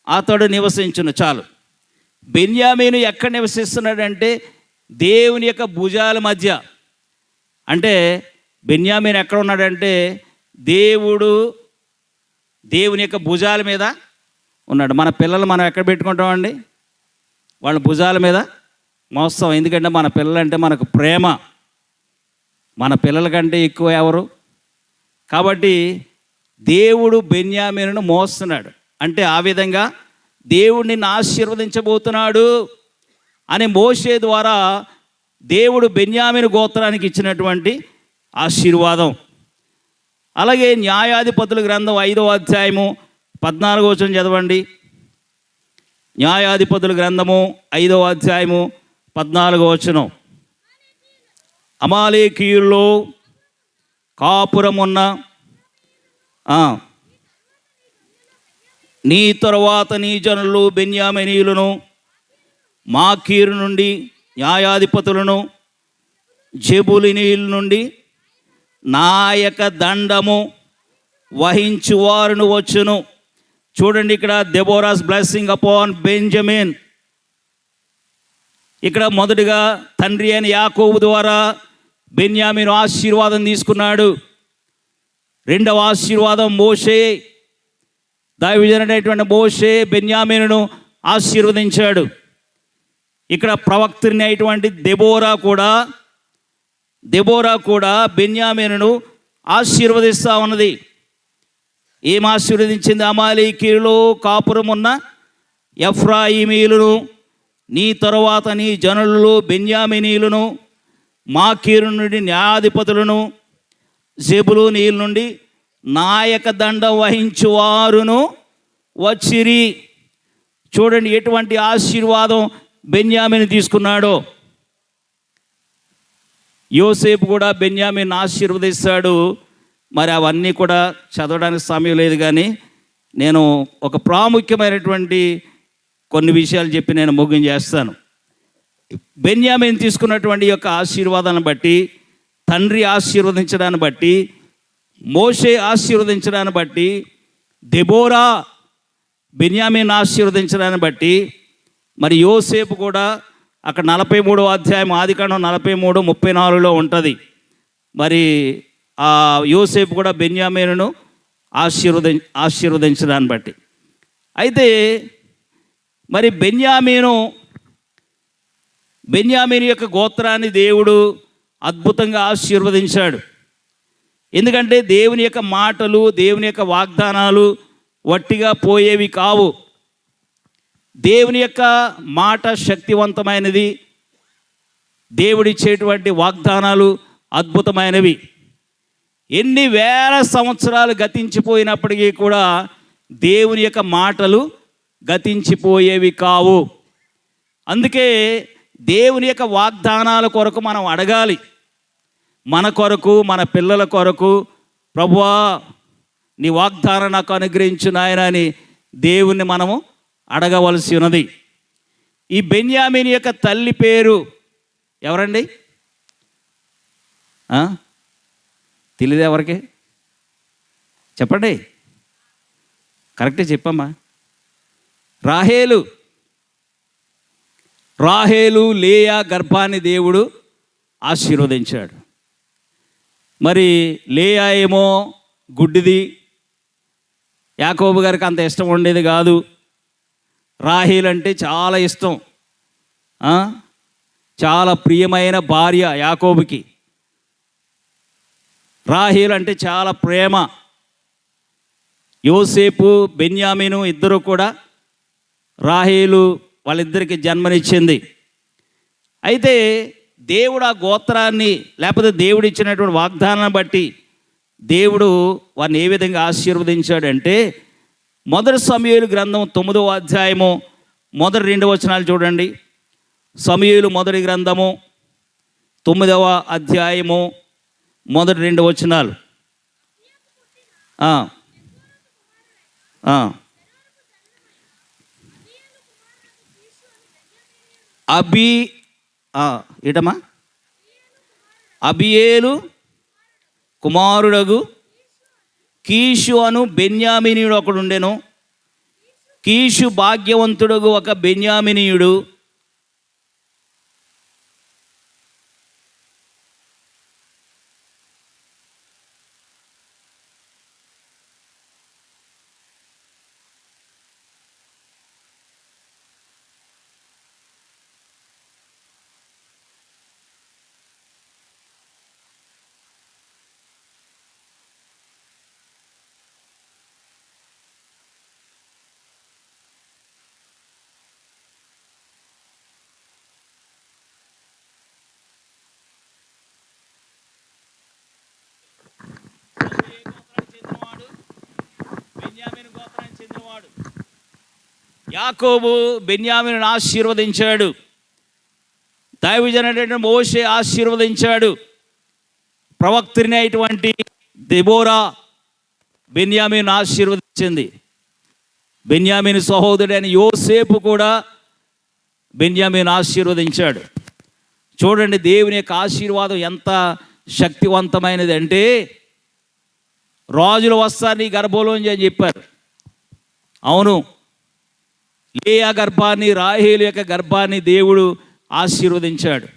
అతడు నివసించును. చాలు. బెన్యామీను ఎక్కడ నివసిస్తున్నాడంటే దేవుని యొక్క భుజాల మధ్య. అంటే బెన్యామీను ఎక్కడ ఉన్నాడంటే దేవుని యొక్క భుజాల మీద ఉన్నాడు. మన పిల్లలు మనం ఎక్కడ పెట్టుకుంటామండి? వాళ్ళ భుజాల మీద మోస్తాం. ఎందుకంటే మన పిల్లలంటే మనకు ప్రేమ. మన పిల్లల కంటే ఎక్కువ ఎవరు? కాబట్టి దేవుడు బెన్యామీనును మోస్తున్నాడు. అంటే ఆ విధంగా దేవుడు నిన్ను ఆశీర్వదించబోతున్నాడు అని మోషే ద్వారా దేవుడు బెన్యామీను గోత్రానికి ఇచ్చినటువంటి ఆశీర్వాదం. అలాగే న్యాయాధిపతుల గ్రంథం 5వ అధ్యాయము 14వ వచనం చదవండి. న్యాయాధిపతుల గ్రంథము 5వ అధ్యాయము 14వ వచనం. అమాలేకీయుల్లో కాపురమున్న నీ తరువాత నీ జనులు బెన్యామీనీయులను మాకీరు నుండి న్యాయాధిపతులను జెబులూనీయుల నుండి నాయక దండము వహించువారును వచ్చును. చూడండి, ఇక్కడ దెబోరాస్ బ్లెస్సింగ్ అపాన్ బెంజమిన్. ఇక్కడ మొదటిగా తండ్రి అయిన యాకోబు ద్వారా బెన్యామీను ఆశీర్వాదం తీసుకున్నాడు. రెండవ ఆశీర్వాదం మోషే, దైవజనుడైనటువంటి మోషే బెన్యామీనును ఆశీర్వదించాడు. ఇక్కడ ప్రవక్త్రిని అయినటువంటి దెబోరా కూడా బెన్యామీనును ఆశీర్వదిస్తూ ఉన్నది. ఏం ఆశీర్వదించింది? అమాలేకీయులో కాపురం ఉన్న ఎఫ్రాయిమీయులను, నీ తరువాత నీ జనులలో బెన్యామీనీయులను, మాకీరు నుండి న్యాయాధిపతులను, జెబులూనీయుల నుండి నాయక దండం వహించువారును వచ్చిరి. చూడండి ఎటువంటి ఆశీర్వాదం బెన్యామీను తీసుకున్నాడో. యోసేపు కూడా బెన్యామీను ఆశీర్వదిస్తాడు. మరి అవన్నీ కూడా చదవడానికి సమయం లేదు, కానీ నేను ఒక ప్రాముఖ్యమైనటువంటి కొన్ని విషయాలు చెప్పి నేను ముగించేస్తాను. బెన్యామీను తీసుకున్నటువంటి యొక్క ఆశీర్వాదాన్ని బట్టి, తండ్రి ఆశీర్వదించడాన్ని బట్టి, మోషే ఆశీర్వదించడాన్ని బట్టి, దెబోరా బెన్యామీను ఆశీర్వదించడాన్ని బట్టి, మరి యోసేపు కూడా అక్కడ 43వ అధ్యాయం ఆదికాండం 43:34 ఉంటుంది. మరి ఆ యోసేపు కూడా బెన్యామీనును ఆశీర్వదించడాన్ని బట్టి. అయితే మరి బెన్యామీను యొక్క గోత్రాన్ని దేవుడు అద్భుతంగా ఆశీర్వదించాడు. ఎందుకంటే దేవుని యొక్క మాటలు, దేవుని యొక్క వాగ్దానాలు వట్టిగా పోయేవి కావు. దేవుని యొక్క మాట శక్తివంతమైనది, దేవుడిచ్చేటువంటి వాగ్దానాలు అద్భుతమైనవి. ఎన్ని వేల సంవత్సరాలు గతించిపోయినప్పటికీ కూడా దేవుని యొక్క మాటలు గతించిపోయేవి కావు. అందుకే దేవుని యొక్క వాగ్దానాల కొరకు మనం అడగాలి. మన కొరకు, మన పిల్లల కొరకు, ప్రభువా నీ వాగ్దానం నాకు అనుగ్రహించు నాయన అని దేవుణ్ణి మనము అడగవలసి ఉన్నది. ఈ బెన్యామీను యొక్క తల్లి పేరు ఎవరండి? తెలియదు ఎవరికి? చెప్పండి, కరెక్టే చెప్పమ్మా. రాహేలు లేయా గర్భాన్ని దేవుడు ఆశీర్వదించాడు. మరి లేయా ఏమో గుడ్డిది, యాకోబు గారికి అంత ఇష్టం ఉండేది కాదు. రాహేలు అంటే చాలా ఇష్టం, చాలా ప్రియమైన భార్య యాకోబుకి. రాహేలు అంటే చాలా ప్రేమ. యోసేపు, బెన్యామీను ఇద్దరు కూడా రాహేలు వాళ్ళిద్దరికి జన్మనిచ్చింది. అయితే దేవుడు ఆ గోత్రాన్ని, లేకపోతే దేవుడు ఇచ్చినటువంటి వాగ్దానాన్ని బట్టి దేవుడు వారిని ఏ విధంగా ఆశీర్వదించాడంటే, మొదటి సమూయేలు గ్రంథం 9వ అధ్యాయము మొదటి 2 వచనాలు చూడండి. సమూయేలు మొదటి గ్రంథము 9వ అధ్యాయము మొదటి 2 వచనాలు. అబియేలు కుమారుడగు కీషు అను బెన్యామీనీయుడు ఒకడు ఉండెను. కీషు భాగ్యవంతుడగు ఒక బెన్యామీనీయుడు. యాకోబు బెన్యామీనును ఆశీర్వదించాడు. దైవజనుడైన మోషే ఆశీర్వదించాడు. ప్రవక్త్రిని అయినటువంటి దెబోరా బెన్యామీనును ఆశీర్వదించింది. బెన్యామీను సహోదరుడైన యోసేపు కూడా బెన్యామీను ఆశీర్వదించాడు. చూడండి, దేవుని యొక్క ఆశీర్వాదం ఎంత శక్తివంతమైనది అంటే, రాజులు వస్తారు నీ గర్భంలోంచి అని చెప్పారు. అవును, లేయా గర్భాన్ని, రాహేలు యొక్క గర్భాన్ని దేవుడు ఆశీర్వదించాడు.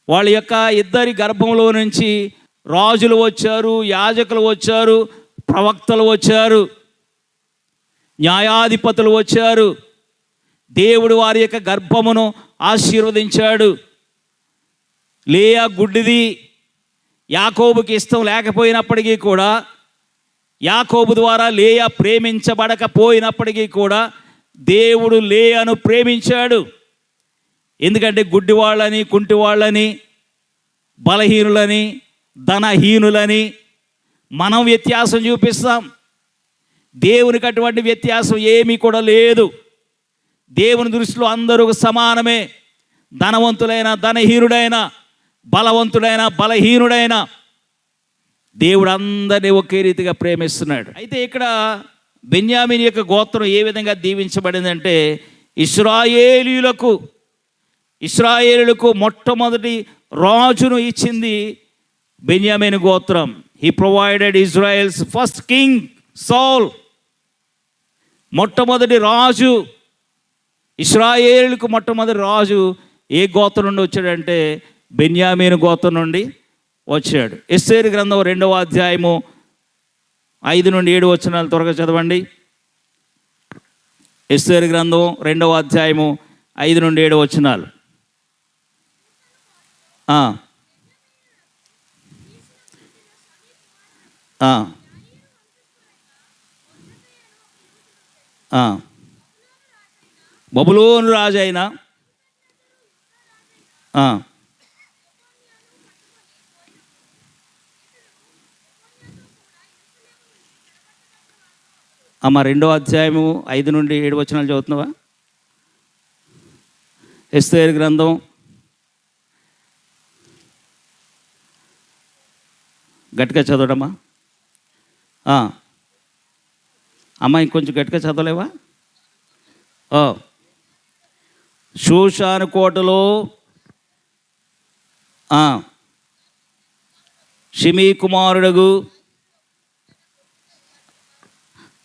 వాళ్ళ యొక్క ఇద్దరి గర్భంలో నుంచి రాజులు వచ్చారు, యాజకులు వచ్చారు, ప్రవక్తలు వచ్చారు, న్యాయాధిపతులు వచ్చారు. దేవుడు వారి యొక్క గర్భమును ఆశీర్వదించాడు. లేయా గుడ్డిది, యాకోబుకి ఇష్టం లేకపోయినప్పటికీ కూడా, యాకోబు ద్వారా లేయా ప్రేమించబడకపోయినప్పటికీ కూడా దేవుడు లేయాను ప్రేమించాడు. ఎందుకంటే గుడ్డివాళ్ళని, కుంటివాళ్ళని, బలహీనులని, ధనహీనులని మనం వ్యత్యాసం చూపిస్తాం. దేవునికి అటువంటి వ్యత్యాసం ఏమీ కూడా లేదు. దేవుని దృష్టిలో అందరూ సమానమే. ధనవంతులైన, ధనహీనుడైన, బలవంతుడైన, బలహీనుడైన దేవుడు అందరినీ ఒకే రీతిగా ప్రేమిస్తున్నాడు. అయితే ఇక్కడ బెన్యామీను యొక్క గోత్రం ఏ విధంగా దీవించబడిందంటే, ఇశ్రాయేలీయులకు మొట్టమొదటి రాజును ఇచ్చింది బెన్యామీను గోత్రం. He provided Israel's first king Saul. మొట్టమొదటి రాజు, ఇశ్రాయేలుకు మొట్టమొదటి రాజు ఏ గోత్రం నుండి వచ్చాడంటే బెన్యామీను గోత్రం నుండి వచ్చాడు. ఎస్తేరు గ్రంథం 2వ అధ్యాయము 5 నుండి 7 వచనాలు త్వరగా చదవండి. ఎస్తేరు గ్రంథం 2వ అధ్యాయము 5 నుండి 7 వచనాలు. బబులోను రాజు అయిన అమ్మ 2వ అధ్యాయము 5 నుండి 7 వచనాలు చదువుతున్నావా? ఎస్తేరు గ్రంథం గట్టిగా చదవడమ్మా. అమ్మ ఇంకొంచెం గట్టిగా చదవలేవా? షూషాను కోటలో షిమీ కుమారుడుగు,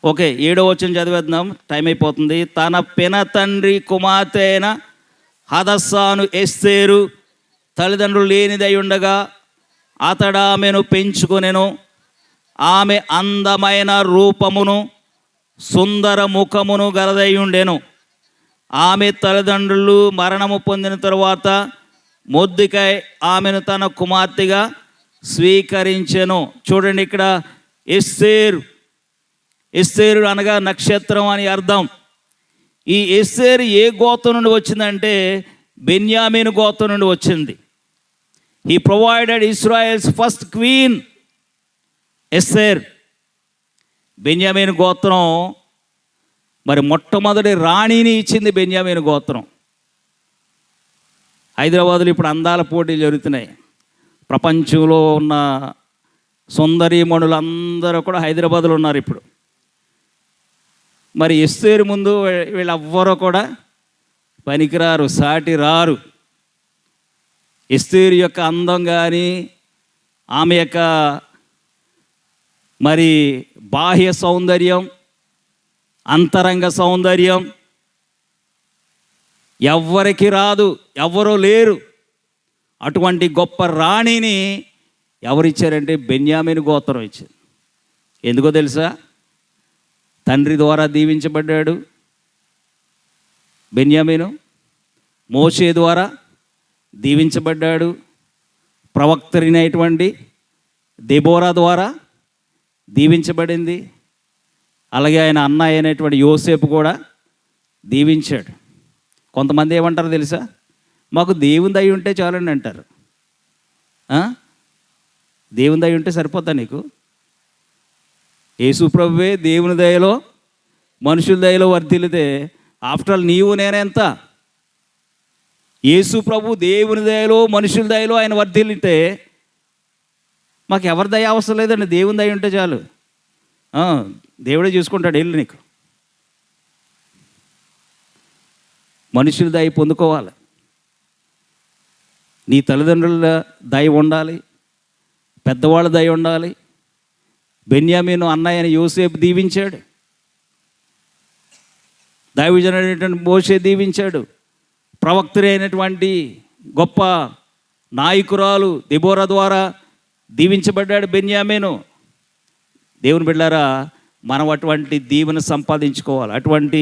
ఓకే 7వ వచనం చదివేద్దాం, టైం అయిపోతుంది. తన పెన తండ్రి కుమార్తె అయిన హదస్సాను ఎస్తేరు తల్లిదండ్రులు లేనిదై ఉండగా అతడామెను పెంచుకొనెను. ఆమె అందమైన రూపమును సుందర ముఖమును గలదై ఉండెను. ఆమె తల్లిదండ్రులు మరణము పొందిన తరువాత మొర్దెకై ఆమెను తన కుమార్తెగా స్వీకరించెను. చూడండి, ఇక్కడ ఎస్తేరు అనగా నక్షత్రం అని అర్థం. ఈ ఎస్తేరు ఏ గోత్రం నుండి వచ్చిందంటే బెన్యామీను గోత్రం నుండి వచ్చింది. He provided Israel's first queen Esther. బెన్యామీను గోత్రం మరి మొట్టమొదటి రాణిని ఇచ్చింది బెన్యామీను గోత్రం. హైదరాబాదులో ఇప్పుడు అందాల పోటీలు జరుగుతున్నాయి. ప్రపంచంలో ఉన్న సుందరీమణులందరూ కూడా హైదరాబాద్లో ఉన్నారు ఇప్పుడు. మరి ఎస్తేరు ముందు వీళ్ళెవ్వరూ కూడా పనికిరారు, సాటి రారు. ఎస్తేరు యొక్క అందం కానీ, ఆమె యొక్క మరి బాహ్య సౌందర్యం, అంతరంగ సౌందర్యం ఎవ్వరికి రాదు, ఎవ్వరూ లేరు. అటువంటి గొప్ప రాణిని ఎవరిచ్చారంటే బెన్యామీను గోత్రం ఇచ్చింది. ఎందుకో తెలుసా? తండ్రి ద్వారా దీవించబడ్డాడు బెన్యామీను, మోషే ద్వారా దీవించబడ్డాడు, ప్రవక్తరినటువంటి దెబోరా ద్వారా దీవించబడింది, అలాగే ఆయన అన్న అయినటువంటి యోసేపు కూడా దీవించాడు. కొంతమంది ఏమంటారు తెలుసా? మాకు దేవుని దయ ఉంటే చాలండి అంటారు. దేవుని దయ ఉంటే సరిపోతా నీకు? యేసు ప్రభువే దేవుని దయలో మనుషుల దయలో వర్ధిల్లితే ఆఫ్టర్ ఆల్ నీవు నేనెంత? యేసు ప్రభు దేవుని దయలో మనుషుల దయలో ఆయన వర్ధిల్లితే మాకు ఎవరి దయ అవసరం లేదండి, దేవుని దయ ఉంటే చాలు. దేవుడే చూసుకుంటాడు, వెళ్ళి నీకు మనుషుల దయ పొందుకోవాలి. నీ తల్లిదండ్రుల దయ ఉండాలి, పెద్దవాళ్ళ దయ ఉండాలి. బెన్యామీను అన్నయ్యని యోసేపు దీవించాడు, దైవజనుడైనటువంటి మోషే దీవించాడు, ప్రవక్తులైనటువంటి గొప్ప నాయకురాలు దెబోరా ద్వారా దీవించబడ్డాడు బెన్యామీను. దేవుని బిడ్డలారా, మనం అటువంటి దీవెన సంపాదించుకోవాలి, అటువంటి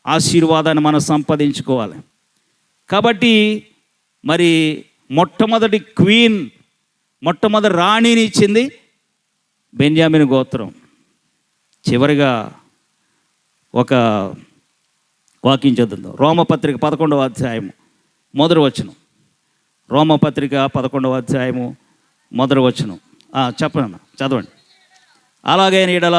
ఆశీర్వాదాన్ని మనం సంపాదించుకోవాలి. కాబట్టి మరి మొట్టమొదటి రాణిని ఇచ్చింది బెన్యామీను గోత్రం. చివరిగా ఒక వాక్యం చదువుతాం. రోమపత్రిక 11వ అధ్యాయము మొదటి వచనం. రోమపత్రిక 11వ అధ్యాయము మొదటి వచనం. చెప్పండి, చదవండి. అలాగైన ఎడల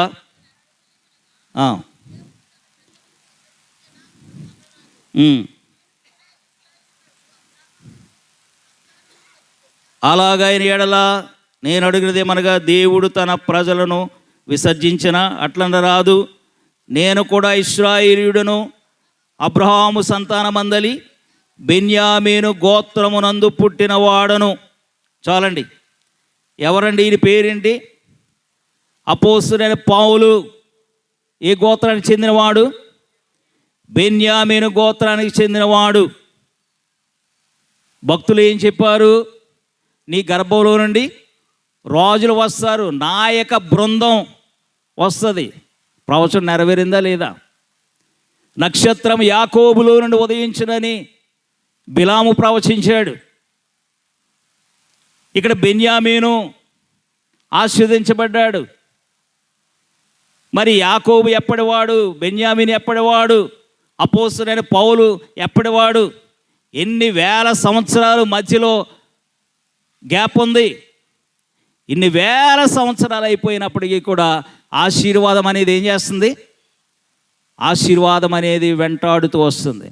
అలాగైన ఎడల నేను అడిగినదేమనగా, దేవుడు తన ప్రజలను విసర్జించిన అట్లన రాదు. నేను కూడా ఇశ్రాయేలీయుడను, అబ్రహాము సంతానమందలి బెన్యామీను గోత్రమునందు పుట్టిన వాడను. చాలండి. ఎవరండి ఈయన పేరేంటి? అపోస్తలుడైన పౌలు. ఏ గోత్రానికి చెందినవాడు? బెన్యామీను గోత్రానికి చెందినవాడు. భక్తులు ఏం చెప్పారు? నీ గర్భంలో నుండి రాజులు వస్తారు, నాయక బృందం వస్తుంది. ప్రవచనం నెరవేరిందా లేదా? నక్షత్రం యాకోబులో నుండి ఉదయించునని బిలాము ప్రవచించాడు. ఇక్కడ బెన్యామీను ఆశీర్వదించబడ్డాడు. మరి యాకోబు ఎప్పటివాడు? బెన్యామీను ఎప్పటివాడు? అపోస్తలుడైన పౌలు ఎప్పటివాడు? ఎన్ని వేల సంవత్సరాలు మధ్యలో గ్యాప్ ఉంది. ఇన్ని వేల సంవత్సరాలు అయిపోయినప్పటికీ కూడా ఆశీర్వాదం అనేది ఏం చేస్తుంది? ఆశీర్వాదం అనేది వెంటాడుతూ వస్తుంది.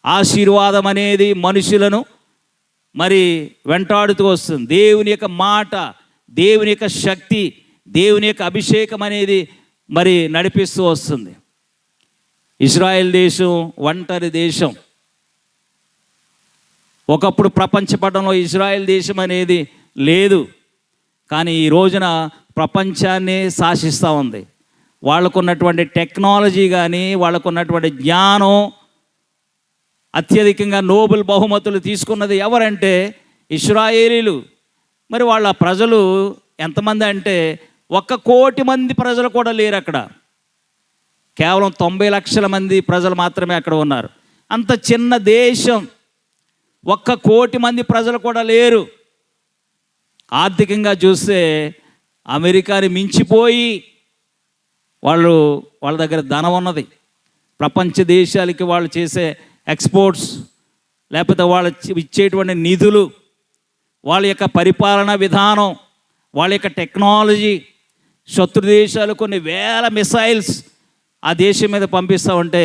ఆశీర్వాదం అనేది మనుషులను మరి వెంటాడుతూ వస్తుంది. దేవుని యొక్క మాట, దేవుని యొక్క శక్తి, దేవుని యొక్క అభిషేకం అనేది మరి నడిపిస్తూ వస్తుంది. ఇజ్రాయెల్ దేశం ఒంటరి దేశం. ఒకప్పుడు ప్రపంచ పటంలో ఇజ్రాయెల్ దేశం అనేది లేదు, కానీ ఈ రోజున ప్రపంచాన్ని శాసిస్తూ ఉంది. వాళ్ళకున్నటువంటి టెక్నాలజీ కానీ, వాళ్ళకున్నటువంటి జ్ఞానం, అత్యధికంగా నోబెల్ బహుమతులు తీసుకున్నది ఎవరంటే ఇశ్రాయేలీలు. మరి వాళ్ళ ప్రజలు ఎంతమంది అంటే 1 కోటి మంది ప్రజలు కూడా లేరు అక్కడ. కేవలం 90 లక్షల మంది ప్రజలు మాత్రమే అక్కడ ఉన్నారు. అంత చిన్న దేశం, 1 కోటి మంది ప్రజలు కూడా లేరు. ఆర్థికంగా చూస్తే అమెరికాని మించిపోయి వాళ్ళ దగ్గర ధనం ఉన్నది. ప్రపంచ దేశాలకి వాళ్ళు చేసే ఎక్స్పోర్ట్స్, లేకపోతే వాళ్ళు ఇచ్చేటువంటి నిధులు, వాళ్ళ యొక్క పరిపాలనా విధానం, వాళ్ళ యొక్క టెక్నాలజీ, శత్రు దేశాలు కొన్ని వేల మిసైల్స్ ఆ దేశం మీద పంపిస్తూ ఉంటే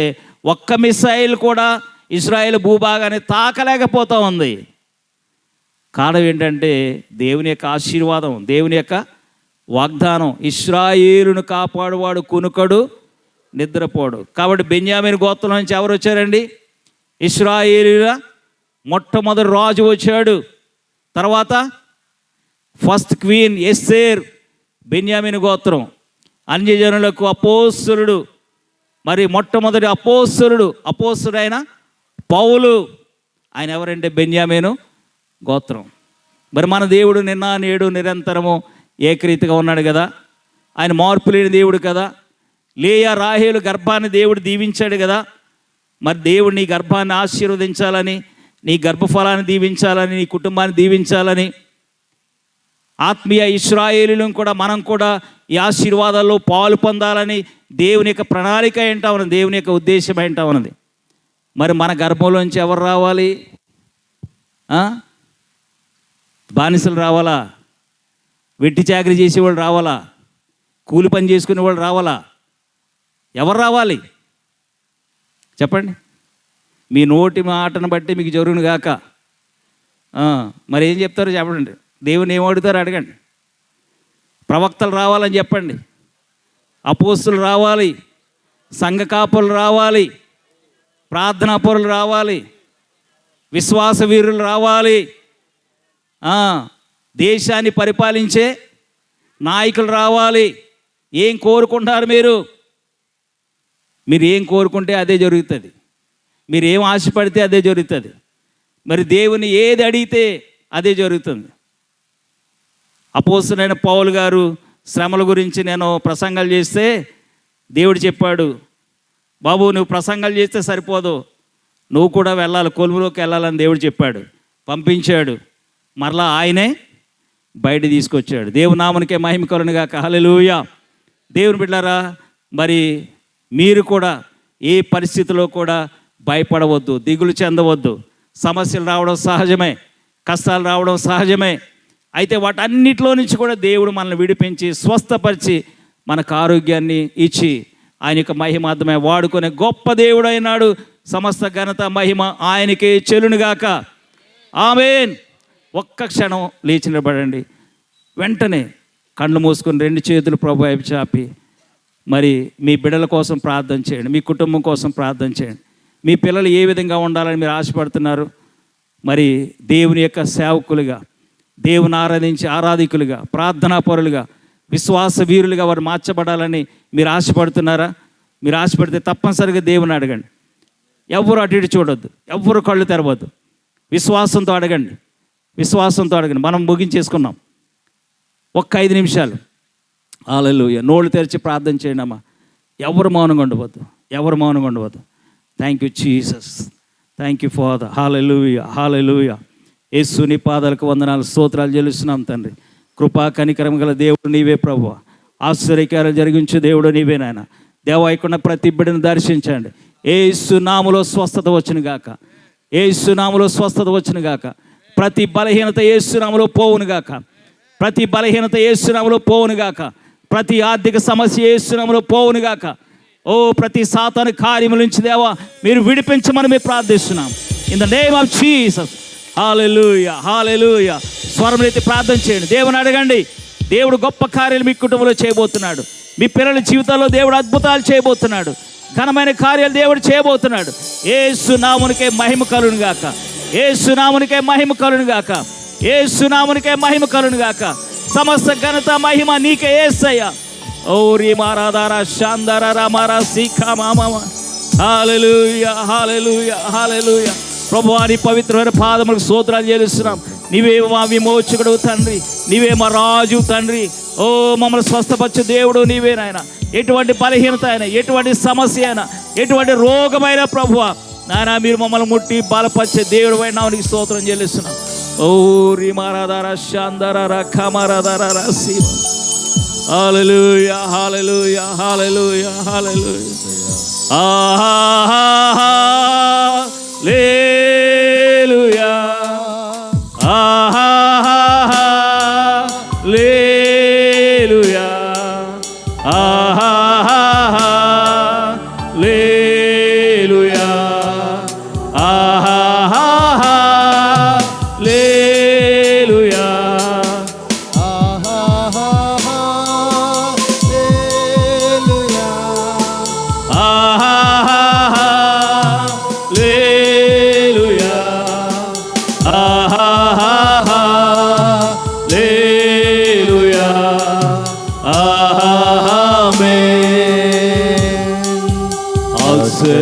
1 మిసైల్ కూడా ఇజ్రాయెల్ భూభాగాన్ని తాకలేకపోతూ ఉంది. కారణం ఏంటంటే దేవుని యొక్క ఆశీర్వాదం, దేవుని యొక్క వాగ్దానం. ఇశ్రాయేలును కాపాడువాడు కునుకడు, నిద్రపోడు. కాబట్టి బెన్యామీను గోత్రం నుంచి ఎవరు వచ్చారండి? ఇశ్రాయేలీల మొట్టమొదటి రాజు వచ్చాడు. తర్వాత ఫస్ట్ క్వీన్ ఎస్తేర్, బెన్యామీను గోత్రం. అన్యజనులకు అపోస్తలుడు, మరి మొట్టమొదటి అపోస్తలుడైన పౌలు, ఆయన ఎవరంటే బెన్యామీను గోత్రం. మరి మన దేవుడు నిన్న నేడు నిరంతరము ఏకరీతిగా ఉన్నాడు కదా. ఆయన మార్పు లేని దేవుడు కదా. లేయా రాహేలు గర్భాన్ని దేవుడు దీవించాడు కదా. మరి దేవుడు నీ గర్భాన్ని ఆశీర్వదించాలని, నీ గర్భఫలాన్ని దీవించాలని, నీ కుటుంబాన్ని దీవించాలని, ఆత్మీయ ఇశ్రాయేలులను కూడా మనం కూడా ఈ ఆశీర్వాదాల్లో పాలు పొందాలని దేవుని యొక్క ప్రణాళిక ఏంటా ఉన్నది, దేవుని యొక్క ఉద్దేశం ఏంటా ఉన్నది. మరి మన గర్భంలోంచి ఎవరు రావాలి? బానిసలు రావాలా? వెట్టి చాకరీ చేసేవాళ్ళు రావాలా? కూలి పని చేసుకునే వాళ్ళు రావాలా? ఎవరు రావాలి చెప్పండి? మీ నోటి మాటను బట్టి మీకు జరుగును గాక. మరి ఏం చెప్తారో చెప్పండి. దేవుని ఏం అడుగుతారో అడగండి. ప్రవక్తలు రావాలని చెప్పండి, అపోస్తులు రావాలి, సంఘ కాపులు రావాలి, ప్రార్థనా పరులు రావాలి, విశ్వాస వీరులు రావాలి, దేశాన్ని పరిపాలించే నాయకులు రావాలి. ఏం కోరుకుంటారు మీరు? మీరు ఏం కోరుకుంటే అదే జరుగుతుంది. మీరు ఏం ఆశపడితే అదే జరుగుతుంది. మరి దేవుని ఏది అడిగితే అదే జరుగుతుంది. అపోస్తలుడైన పౌలు గారు శ్రమల గురించి నేను ప్రసంగాలు చేస్తే దేవుడు చెప్పాడు, బాబు నువ్వు ప్రసంగాలు చేస్తే సరిపోదు, నువ్వు కూడా వెళ్ళాలి, కొలువులోకి వెళ్ళాలని దేవుడు చెప్పాడు. పంపించాడు. మరలా ఆయనే బయట తీసుకొచ్చాడు. దేవుని నామమునకే మహిమ కలుగును గాక. హల్లెలూయా. దేవుని బిడ్డలారా, మరి మీరు కూడా ఏ పరిస్థితిలో కూడా భయపడవద్దు, దిగులు చెందవద్దు. సమస్యలు రావడం సహజమే, కష్టాలు రావడం సహజమే. అయితే వాటన్నిటిలో నుంచి కూడా దేవుడు మనల్ని విడిపించి స్వస్థపరిచి మనకు ఆరోగ్యాన్ని ఇచ్చి ఆయన యొక్క మహిమార్థమే వాడుకునే గొప్ప దేవుడు అయినాడు. సమస్త ఘనత మహిమ ఆయనకే చెల్లునుగాక. ఆమేన్. ఒక్క క్షణం లేచి నిలబడండి. వెంటనే కళ్ళు మూసుకొని 2 చేతులు ప్రభు వైపు చాపి మరి మీ బిడ్డల కోసం ప్రార్థన చేయండి, మీ కుటుంబం కోసం ప్రార్థన చేయండి. మీ పిల్లలు ఏ విధంగా ఉండాలని మీరు ఆశపడుతున్నారు? మరి దేవుని యొక్క సేవకులుగా, దేవుని ఆరాధికులుగా, ప్రార్థనా పరులుగా, విశ్వాస వీరులుగా వారు మార్చబడాలని మీరు ఆశపడుతున్నారా? మీరు ఆశపడితే తప్పనిసరిగా దేవుని అడగండి. ఎవ్వరు అటు ఇటు చూడొద్దు, ఎవ్వరు కళ్ళు తెరవద్దు. విశ్వాసంతో అడగండి, విశ్వాసంతో అడగండి. మనం ముగించేసుకున్నాం. ఒక్క 5 నిమిషాలు హల్లెలూయా నోళ్ళు తెరిచి ప్రార్థన చేయండి అమ్మా. ఎవరు మౌనంగా ఉండవద్దు, ఎవరు మౌనంగా ఉండవద్దు. Thank you Jesus, thank you father. Hallelujah, hallelujah. Yesu నీ పాదాలకు వందనాలు, స్తోత్రాలు చెల్లిస్తున్నాం తండ్రి. కృపా కనికరం గల దేవుడు నీవే ప్రభువా. ఆశ్చర్యకార్యాలు జరిగించే దేవుడు నీవే నాయన. దేవా ఇక్కడ ప్రతి బిడ్డను దర్శించండి. యేసు నామములో స్వస్థత వచ్చును గాక, యేసు నామములో స్వస్థత వచ్చును గాక. ప్రతి బలహీనత యేసు నామములో పోవును గాక, ప్రతి బలహీనత యేసు నామములో పోవును గాక. ప్రతి ఆర్థిక సమస్య యేసు నామములో పోవును గాక. ఓ ప్రతి సాతాను కార్యముల నుంచి దేవా మీరు విడిపించమని మేము ప్రార్థిస్తున్నాం. In the name of Jesus. Hallelujah, hallelujah. స్వరములెత్తి ప్రార్థన చేయండి, దేవుని అడగండి. దేవుడు గొప్ప కార్యాలు మీ కుటుంబంలో చేయబోతున్నాడు. మీ పిల్లల జీవితాల్లో దేవుడు అద్భుతాలు చేయబోతున్నాడు. ఘనమైన కార్యాలు దేవుడు చేయబోతున్నాడు. యేసు నామమునకే మహిమ కలుగును గాక, యేసు నామమునకే మహిమ కలుగును గాక, యేసు నామమునకే మహిమ కలుగును గాక. సమస్త ఘనత మహిమ నీకే యేసయ్యా. ఓరి మారాదారా శాందారా రామారా సీఖా మామా. హల్లెలూయా, హల్లెలూయా, హల్లెలూయా. ప్రభువాని పవిత్రమైన పాదములకు స్తోత్రాలు చెల్లిస్తున్నాం. నీవే మా విమోచకుడు తండ్రి, నీవే మా రాజు తండ్రి. ఓ మమ్మల్ని స్వస్థపరచు దేవుడు నీవే నాయన. ఎటువంటి బలహీనత అయినా, ఎటువంటి సమస్య అయినా, ఎటువంటి రోగమైన ప్రభువా నాయన మీరు మమ్మల్ని ముట్టి బలపరిచే దేవుడు నామమునకు స్తోత్రం చెల్లిస్తున్నాం. ఓ రిమారాదారా శాందారా ఖమారాదారా సీమ. హల్లెలూయా, హల్లెలూయా, హల్లెలూయా, హల్లెలూయా. హల్లెలూయా, హల్లెలూయా, హల్లెలూయా, హల్లెలూయా.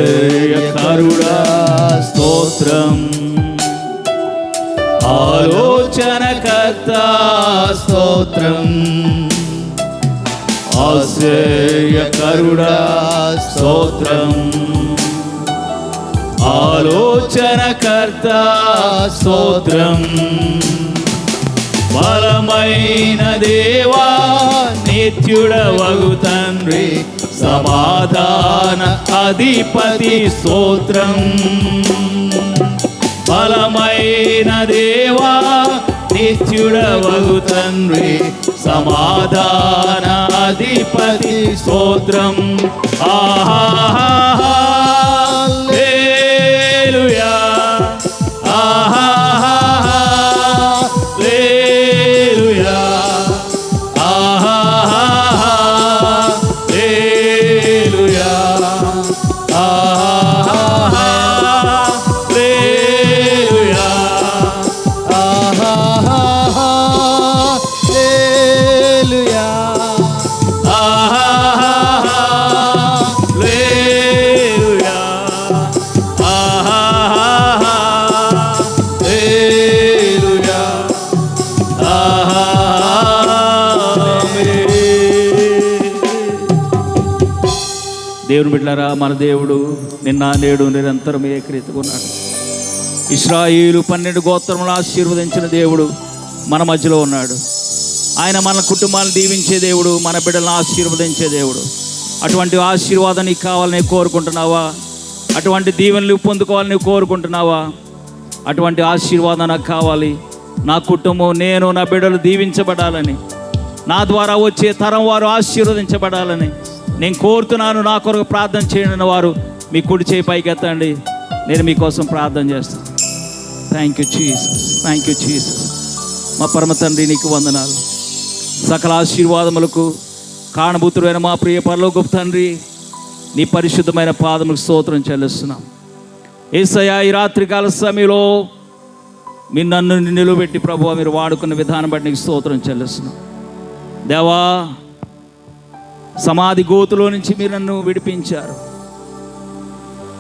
ఆశ్చర్యకరుడా స్తోత్రం, ఆలోచనకర్త స్తోత్రం. ఆశ్చర్యకరుడా స్తోత్రం, ఆలోచనకర్త స్తోత్రం. బలమైన దేవా నిత్యుడవగు తండ్రి, సమాధాన అధిపతి స్తోత్రం. బలమైన దేవా నిత్యుడవగు తండ్రి, సమాధాన అధిపతి స్తోత్రం. హల్లెలూయా, హల్లెలూయా, హల్లెలూయా, హల్లెలూయా. దేవుని బిడ్డలారా, మన దేవుడు నిన్న నేడు నిరంతరం ఏకరీతిగా ఉన్నాడు. ఇశ్రాయేలు 12 గోత్రములను ఆశీర్వదించిన దేవుడు మన మధ్యలో ఉన్నాడు. ఆయన మన కుటుంబాలను దీవించే దేవుడు, మన బిడ్డలను ఆశీర్వదించే దేవుడు. అటువంటి ఆశీర్వాదం నీకు కావాలని కోరుకుంటున్నావా? అటువంటి దీవెనలు పొందుకోవాలని కోరుకుంటున్నావా? అటువంటి ఆశీర్వాదం నాకు కావాలి. నా కుటుంబం, నేను, నా బిడ్డలు దీవించబడాలని, నా ద్వారా వచ్చే తరం వారు ఆశీర్వదించబడాలని నేను కోరుతున్నాను. నా కొరకు ప్రార్థన చేయని వారు మీ కుడి చేయి పైకి ఎత్తండి. నేను మీకోసం ప్రార్థన చేస్తాను. Thank you Jesus, thank you Jesus. మా పరమ తండ్రి, నీకు వందనాలు. సకల ఆశీర్వాదములకు కారణభూతుడైన మా ప్రియ పరలోకపు తండ్రి, నీ పరిశుద్ధమైన పాదములకు స్తోత్రం చెల్లిస్తున్నాం. యేసయ్యా, ఈ రాత్రికాల సమయంలో మీరు నన్ను నిలువబెట్టి ప్రభువా మీరు వాడుకున్న విధానం బట్టి నీకు స్తోత్రం చెల్లిస్తున్నాం. దేవా, సమాధి గోతులో నుంచి మీరు నన్ను విడిపించారు.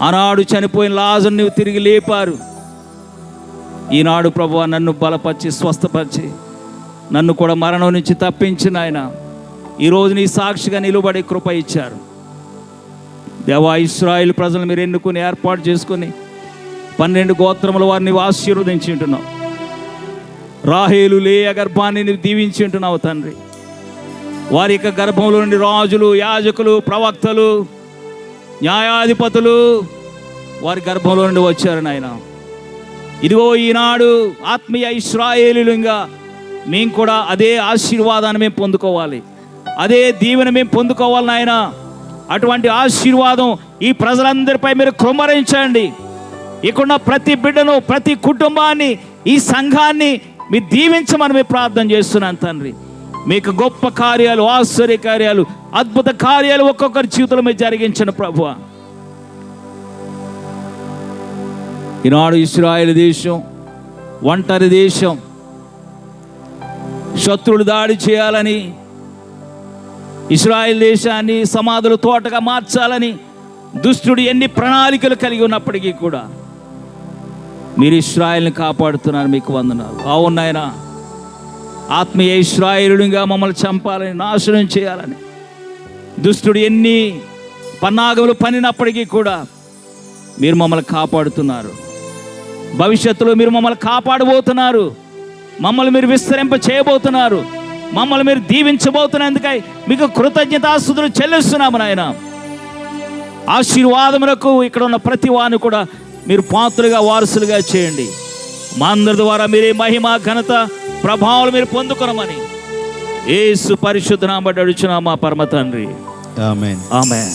ఆనాడు చనిపోయిన లాజరును నువ్వు తిరిగి లేపారు. ఈనాడు ప్రభువా నన్ను బలపరిచి స్వస్థపరిచి నన్ను కూడా మరణం నుంచి తప్పించిన ఆయన ఈరోజు నీ సాక్షిగా నిలబడే కృప ఇచ్చారు. దేవా, ఇశ్రాయేలు ప్రజలు మీరు ఎన్నుకుని ఏర్పాటు చేసుకుని 12 గోత్రముల వారిని ఆశీర్వదించి ఉంటున్నావు. రాహేలు లేయ గర్భాన్ని నువ్వు దీవించి ఉంటున్నావు తండ్రి. వారి యొక్క గర్భంలో నుండి రాజులు, యాజకులు, ప్రవక్తలు, న్యాయాధిపతులు వారి గర్భంలో నుండి వచ్చారు నాయన. ఇదిగో ఈనాడు ఆత్మీయ ఇశ్రాయేలుగా మేము కూడా అదే ఆశీర్వాదాన్ని మేము పొందుకోవాలి, అదే దీవెన మేము పొందుకోవాలి నాయన. అటువంటి ఆశీర్వాదం ఈ ప్రజలందరిపై మీరు కుమ్మరించండి. ఇక్కడున్న ప్రతి బిడ్డను, ప్రతి కుటుంబాన్ని, ఈ సంఘాన్ని మీరు దీవించమని మేము ప్రార్థన చేస్తున్నాను తండ్రి. మీకు గొప్ప కార్యాలు, ఆశ్చర్య కార్యాలు, అద్భుత కార్యాలు ఒక్కొక్కరి జీవితంలో మీరు జరిగించండి ప్రభువా. ఈనాడు ఇశ్రాయేలు దేశం ఒంటరి దేశం. శత్రువులు దాడి చేయాలని, ఇశ్రాయేలు దేశాన్ని సమాధుల తోటగా మార్చాలని దుష్టుడు ఎన్ని ప్రణాళికలు కలిగి ఉన్నప్పటికీ కూడా మీరు ఇశ్రాయేలుని కాపాడుతున్నారు. మీకు వందనాలు. అవును నాయనా, ఆత్మీయ ఇశ్రాయేలునిగా మమ్మల్ని చంపాలని, నాశనం చేయాలని దుష్టుడు ఎన్ని పన్నాగములు పన్నినప్పటికీ కూడా మీరు మమ్మల్ని కాపాడుతున్నారు. భవిష్యత్తులో మీరు మమ్మల్ని కాపాడబోతున్నారు. మమ్మల్ని మీరు విస్తరింప చేయబోతున్నారు. మమ్మల్ని మీరు దీవించబోతున్నందుకై మీకు కృతజ్ఞతాస్తుతులు చెల్లిస్తున్నాము నాయన. ఆశీర్వాదములకు ఇక్కడ ఉన్న ప్రతి వారిని కూడా మీరు పాత్రలుగా, వారసులుగా చేయండి. మా అందరి ద్వారా మీరే మహిమ, ఘనత, ప్రభావాలు మీరు పొందుకొనమని యేసు పరిశుద్ధ నామమున అడుగుచున్నాము మా పరమ తండ్రి. ఆమేన్, ఆమేన్.